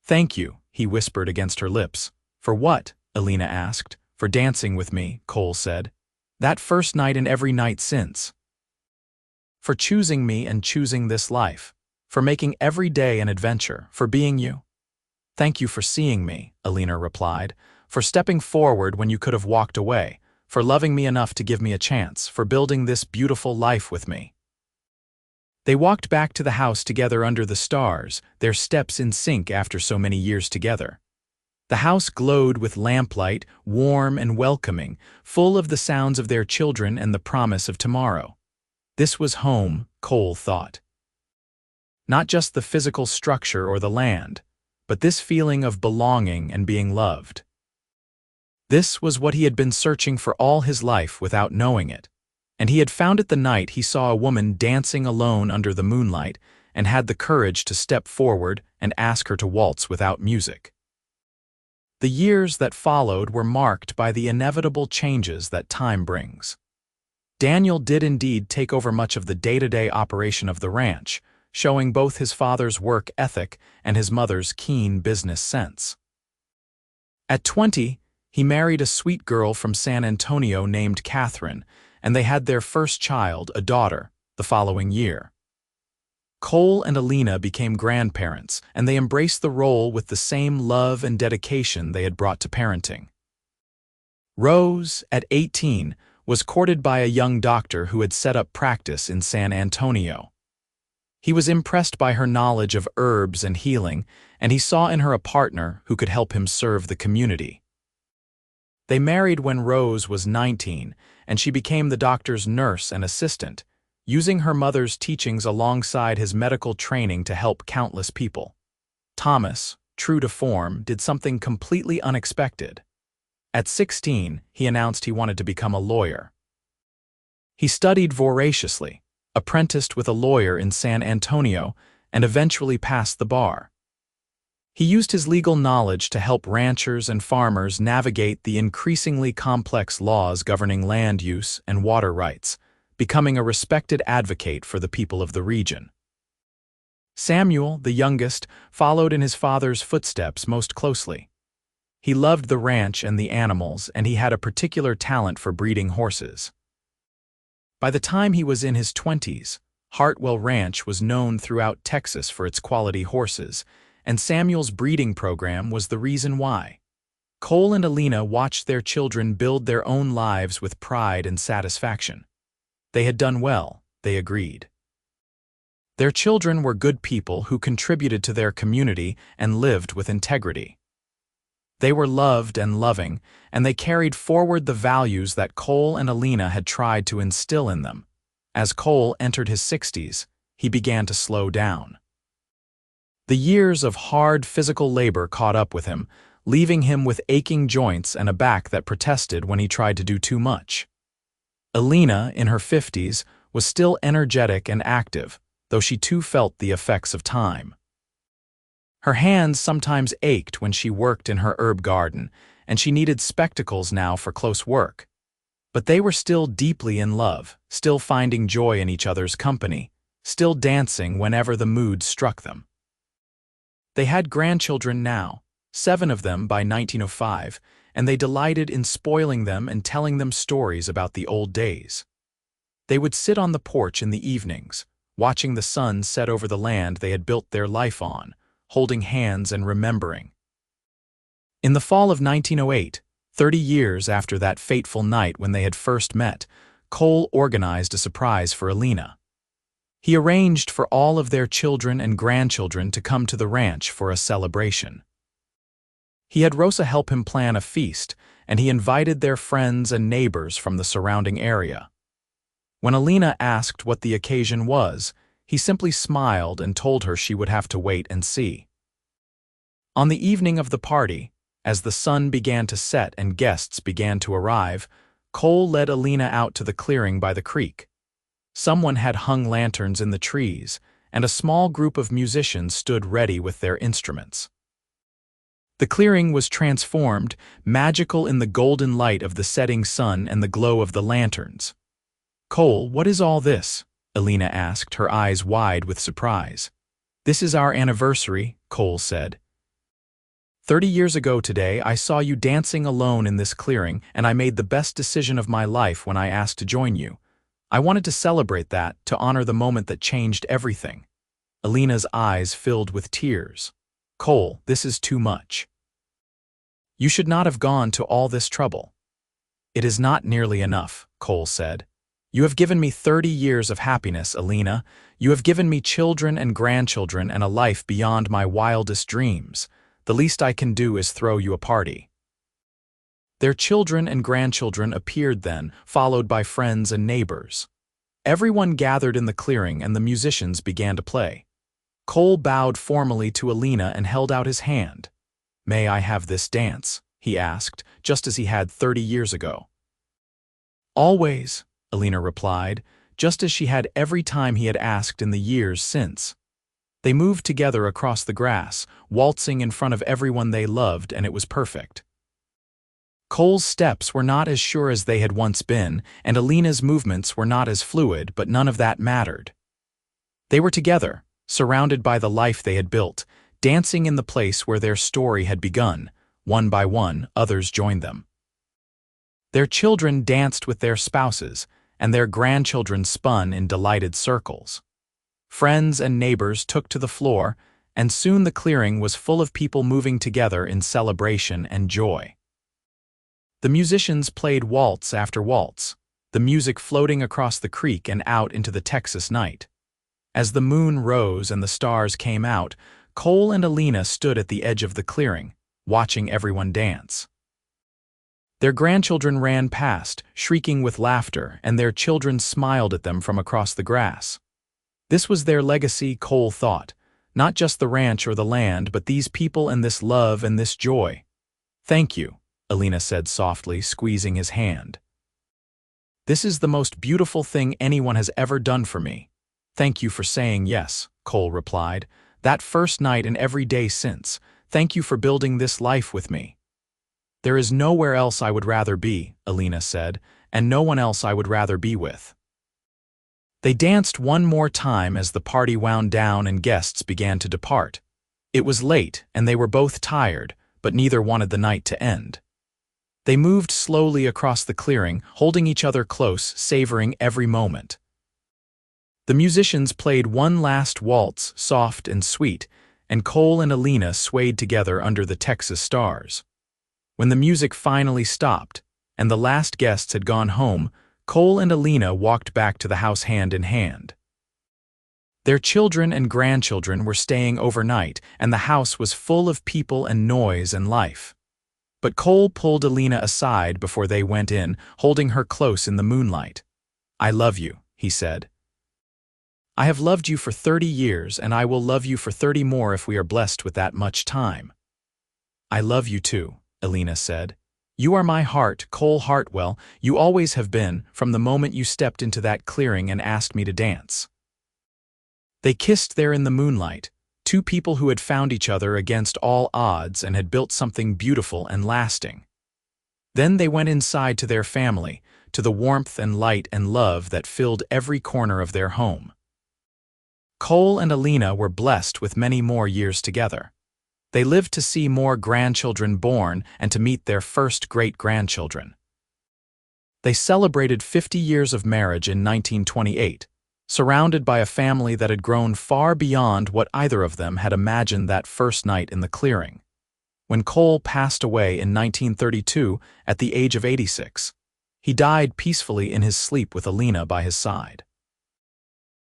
Thank you, he whispered against her lips. For what? Alina asked. For dancing with me, Cole said. That first night and every night since. For choosing me and choosing this life. For making every day an adventure, for being you. Thank you for seeing me, Alina replied, for stepping forward when you could have walked away, for loving me enough to give me a chance, for building this beautiful life with me. They walked back to the house together under the stars, their steps in sync after so many years together. The house glowed with lamplight, warm and welcoming, full of the sounds of their children and the promise of tomorrow. This was home, Cole thought. Not just the physical structure or the land, but this feeling of belonging and being loved. This was what he had been searching for all his life without knowing it, and he had found it the night he saw a woman dancing alone under the moonlight and had the courage to step forward and ask her to waltz without music. The years that followed were marked by the inevitable changes that time brings. Daniel did indeed take over much of the day-to-day operation of the ranch, showing both his father's work ethic and his mother's keen business sense. At 20, he married a sweet girl from San Antonio named Catherine, and they had their first child, a daughter, the following year. Cole and Alina became grandparents, and they embraced the role with the same love and dedication they had brought to parenting. Rose, at 18, was courted by a young doctor who had set up practice in San Antonio. He was impressed by her knowledge of herbs and healing, and he saw in her a partner who could help him serve the community. They married when Rose was 19, and she became the doctor's nurse and assistant, using her mother's teachings alongside his medical training to help countless people. Thomas, true to form, did something completely unexpected. At 16, he announced he wanted to become a lawyer. He studied voraciously, apprenticed with a lawyer in San Antonio, and eventually passed the bar. He used his legal knowledge to help ranchers and farmers navigate the increasingly complex laws governing land use and water rights, becoming a respected advocate for the people of the region. Samuel, the youngest, followed in his father's footsteps most closely. He loved the ranch and the animals, and he had a particular talent for breeding horses. By the time he was in his 20s, Hartwell Ranch was known throughout Texas for its quality horses, and Samuel's breeding program was the reason why. Cole and Alina watched their children build their own lives with pride and satisfaction. They had done well, they agreed. Their children were good people who contributed to their community and lived with integrity. They were loved and loving, and they carried forward the values that Cole and Alina had tried to instill in them. As Cole entered his 60s, he began to slow down. The years of hard physical labor caught up with him, leaving him with aching joints and a back that protested when he tried to do too much. Alina, in her 50s, was still energetic and active, though she too felt the effects of time. Her hands sometimes ached when she worked in her herb garden, and she needed spectacles now for close work. But they were still deeply in love, still finding joy in each other's company, still dancing whenever the mood struck them. They had grandchildren now, 7 of them by 1905, and they delighted in spoiling them and telling them stories about the old days. They would sit on the porch in the evenings, watching the sun set over the land they had built their life on, holding hands and remembering. In the fall of 1908, 30 years after that fateful night when they had first met, Cole organized a surprise for Alina. He arranged for all of their children and grandchildren to come to the ranch for a celebration. He had Rosa help him plan a feast, and he invited their friends and neighbors from the surrounding area. When Alina asked what the occasion was, he simply smiled and told her she would have to wait and see. On the evening of the party, as the sun began to set and guests began to arrive, Cole led Alina out to the clearing by the creek. Someone had hung lanterns in the trees, and a small group of musicians stood ready with their instruments. The clearing was transformed, magical in the golden light of the setting sun and the glow of the lanterns. "Cole, what is all this?" Alina asked, her eyes wide with surprise. "This is our anniversary," Cole said. 30 years ago today, I saw you dancing alone in this clearing, and I made the best decision of my life when I asked to join you. I wanted to celebrate that, to honor the moment that changed everything." Alina's eyes filled with tears. "Cole, this is too much. You should not have gone to all this trouble." "It is not nearly enough," Cole said. "You have given me 30 years of happiness, Alina. You have given me children and grandchildren and a life beyond my wildest dreams. The least I can do is throw you a party." Their children and grandchildren appeared then, followed by friends and neighbors. Everyone gathered in the clearing and the musicians began to play. Cole bowed formally to Alina and held out his hand. "May I have this dance?" he asked, just as he had 30 years ago. "Always," Alina replied, just as she had every time he had asked in the years since. They moved together across the grass, waltzing in front of everyone they loved, and it was perfect. Cole's steps were not as sure as they had once been, and Alina's movements were not as fluid, but none of that mattered. They were together, surrounded by the life they had built, dancing in the place where their story had begun. One by one, others joined them. Their children danced with their spouses, and their grandchildren spun in delighted circles. Friends and neighbors took to the floor, and soon the clearing was full of people moving together in celebration and joy. The musicians played waltz after waltz, the music floating across the creek and out into the Texas night. As the moon rose and the stars came out, Cole and Alina stood at the edge of the clearing, watching everyone dance. Their grandchildren ran past, shrieking with laughter, and their children smiled at them from across the grass. This was their legacy, Cole thought, not just the ranch or the land, but these people and this love and this joy. "Thank you," Alina said softly, squeezing his hand. "This is the most beautiful thing anyone has ever done for me." "Thank you for saying yes," Cole replied. "That first night and every day since. Thank you for building this life with me." "There is nowhere else I would rather be," Alina said, "and no one else I would rather be with." They danced one more time as the party wound down and guests began to depart. It was late, and they were both tired, but neither wanted the night to end. They moved slowly across the clearing, holding each other close, savoring every moment. The musicians played one last waltz, soft and sweet, and Cole and Alina swayed together under the Texas stars. When the music finally stopped, and the last guests had gone home, Cole and Alina walked back to the house hand in hand. Their children and grandchildren were staying overnight, and the house was full of people and noise and life. But Cole pulled Alina aside before they went in, holding her close in the moonlight. "I love you," he said. "I have loved you for 30 years, and I will love you for 30 more if we are blessed with that much time." "I love you too," Alina said. "You are my heart, Cole Hartwell. You always have been, from the moment you stepped into that clearing and asked me to dance." They kissed there in the moonlight, two people who had found each other against all odds and had built something beautiful and lasting. Then they went inside to their family, to the warmth and light and love that filled every corner of their home. Cole and Alina were blessed with many more years together. They lived to see more grandchildren born and to meet their first great-grandchildren. They celebrated 50 years of marriage in 1928, surrounded by a family that had grown far beyond what either of them had imagined that first night in the clearing. When Cole passed away in 1932 at the age of 86, he died peacefully in his sleep with Alina by his side.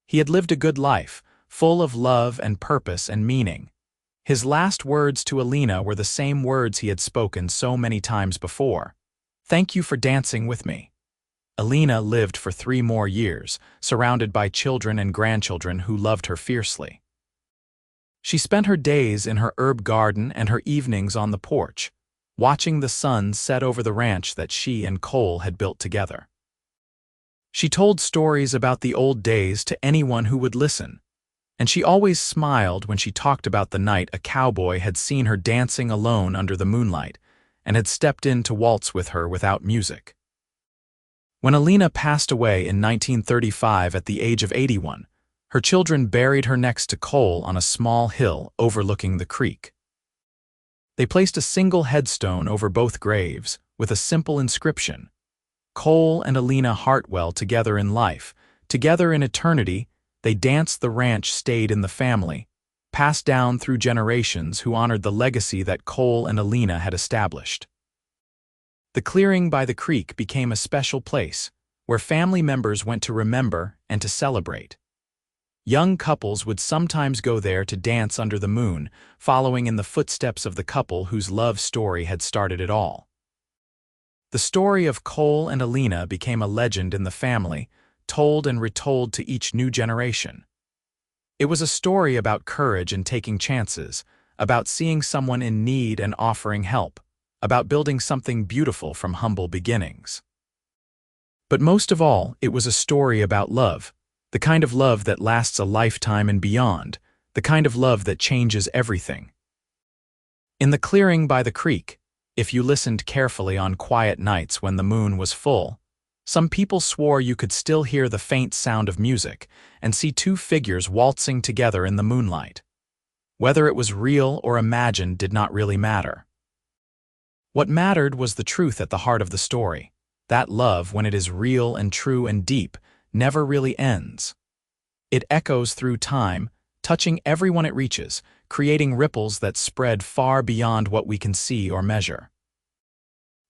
He had lived a good life, full of love and purpose and meaning. His last words to Alina were the same words he had spoken so many times before. "Thank you for dancing with me." Alina lived for 3 more years, surrounded by children and grandchildren who loved her fiercely. She spent her days in her herb garden and her evenings on the porch, watching the sun set over the ranch that she and Cole had built together. She told stories about the old days to anyone who would listen, and she always smiled when she talked about the night a cowboy had seen her dancing alone under the moonlight and had stepped in to waltz with her without music. When Alina passed away in 1935 at the age of 81, her children buried her next to Cole on a small hill overlooking the creek. They placed a single headstone over both graves with a simple inscription: "Cole and Alina Hartwell together in life, together in eternity. They danced the ranch stayed in the family, passed down through generations who honored the legacy that Cole and Alina had established." The clearing by the creek became a special place where family members went to remember and to celebrate. Young couples would sometimes go there to dance under the moon, following in the footsteps of the couple whose love story had started it all. The story of Cole and Alina became a legend in the family, told and retold to each new generation. It was a story about courage and taking chances, about seeing someone in need and offering help, about building something beautiful from humble beginnings. But most of all, it was a story about love, the kind of love that lasts a lifetime and beyond, the kind of love that changes everything. In the clearing by the creek, if you listened carefully on quiet nights when the moon was full, some people swore you could still hear the faint sound of music and see 2 figures waltzing together in the moonlight. Whether it was real or imagined did not really matter. What mattered was the truth at the heart of the story. That love, when it is real and true and deep, never really ends. It echoes through time, touching everyone it reaches, creating ripples that spread far beyond what we can see or measure.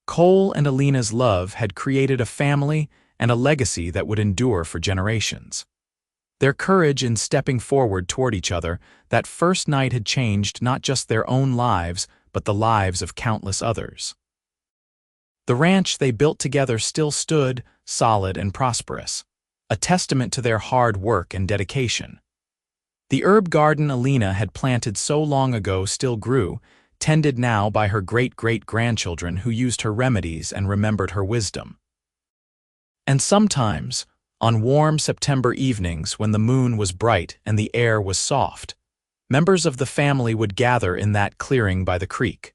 Cole and Alina's love had created a family and a legacy that would endure for generations. Their courage in stepping forward toward each other that first night had changed not just their own lives, but the lives of countless others. The ranch they built together still stood, solid and prosperous, a testament to their hard work and dedication. The herb garden Alina had planted so long ago still grew, tended now by her great-great-grandchildren who used her remedies and remembered her wisdom. And sometimes, on warm September evenings when the moon was bright and the air was soft, members of the family would gather in that clearing by the creek.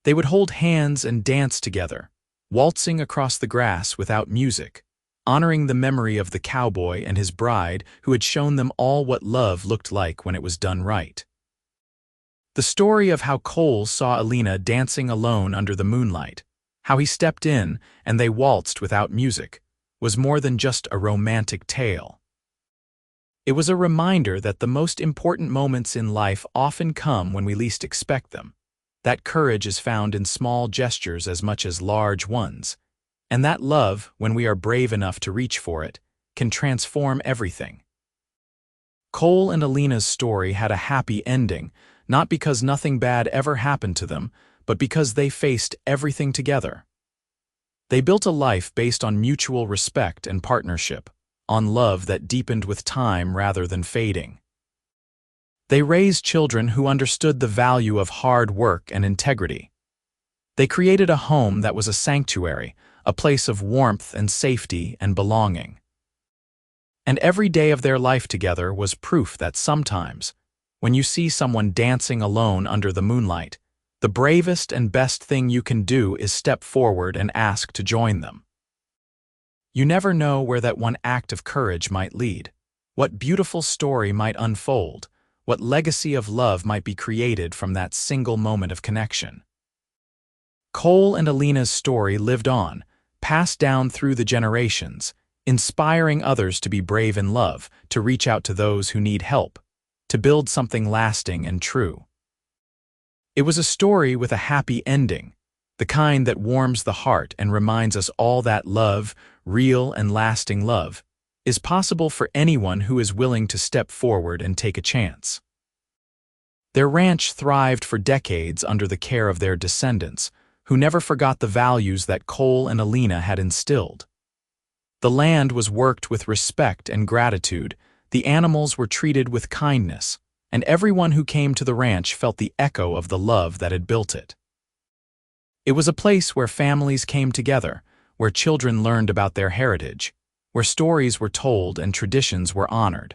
They would hold hands and dance together, waltzing across the grass without music, honoring the memory of the cowboy and his bride who had shown them all what love looked like when it was done right. The story of how Cole saw Alina dancing alone under the moonlight, how he stepped in and they waltzed without music, was more than just a romantic tale. It was a reminder that the most important moments in life often come when we least expect them, That courage is found in small gestures as much as large ones. And that love, when we are brave enough to reach for it, can transform everything. Cole and Alina's story had a happy ending, not because nothing bad ever happened to them, but because they faced everything together. They built a life based on mutual respect and partnership, on love that deepened with time rather than fading. They raised children who understood the value of hard work and integrity. They created a home that was a sanctuary, a place of warmth and safety and belonging. And every day of their life together was proof that sometimes, when you see someone dancing alone under the moonlight, the bravest and best thing you can do is step forward and ask to join them. You never know where that one act of courage might lead, what beautiful story might unfold, what legacy of love might be created from that single moment of connection. Cole and Alina's story lived on, passed down through the generations, inspiring others to be brave in love, to reach out to those who need help, to build something lasting and true. It was a story with a happy ending, the kind that warms the heart and reminds us all that love, real and lasting love, is possible for anyone who is willing to step forward and take a chance. Their ranch thrived for decades under the care of their descendants, who never forgot the values that Cole and Alina had instilled. The land was worked with respect and gratitude, the animals were treated with kindness, and everyone who came to the ranch felt the echo of the love that had built it. It was a place where families came together, where children learned about their heritage, where stories were told and traditions were honored.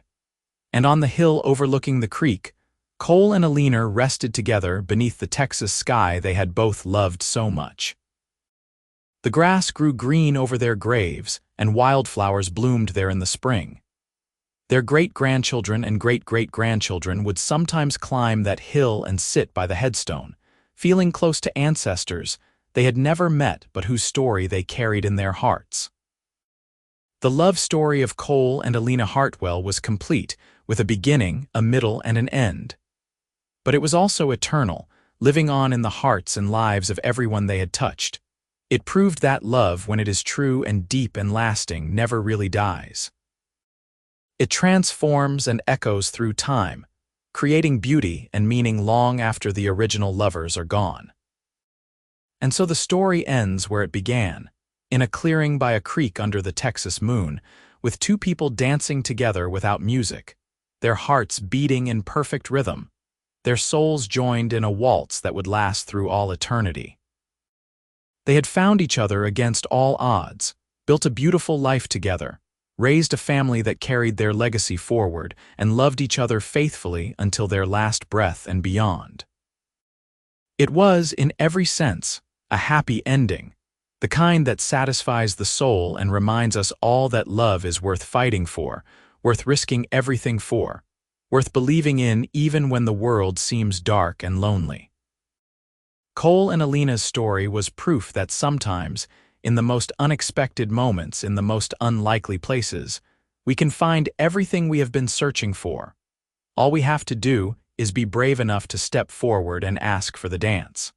And on the hill overlooking the creek, Cole and Alina rested together beneath the Texas sky they had both loved so much. The grass grew green over their graves, and wildflowers bloomed there in the spring. Their great-grandchildren and great-great-grandchildren would sometimes climb that hill and sit by the headstone, feeling close to ancestors they had never met but whose story they carried in their hearts. The love story of Cole and Alina Hartwell was complete, with a beginning, a middle, and an end. But it was also eternal, living on in the hearts and lives of everyone they had touched. It proved that love, when it is true and deep and lasting, never really dies. It transforms and echoes through time, creating beauty and meaning long after the original lovers are gone. And so the story ends where it began, in a clearing by a creek under the Texas moon, with two people dancing together without music, their hearts beating in perfect rhythm, their souls joined in a waltz that would last through all eternity. They had found each other against all odds, built a beautiful life together, raised a family that carried their legacy forward, and loved each other faithfully until their last breath and beyond. It was, in every sense, a happy ending, the kind that satisfies the soul and reminds us all that love is worth fighting for, worth risking everything for, worth believing in even when the world seems dark and lonely. Cole and Alina's story was proof that sometimes, in the most unexpected moments, in the most unlikely places, we can find everything we have been searching for. All we have to do is be brave enough to step forward and ask for the dance.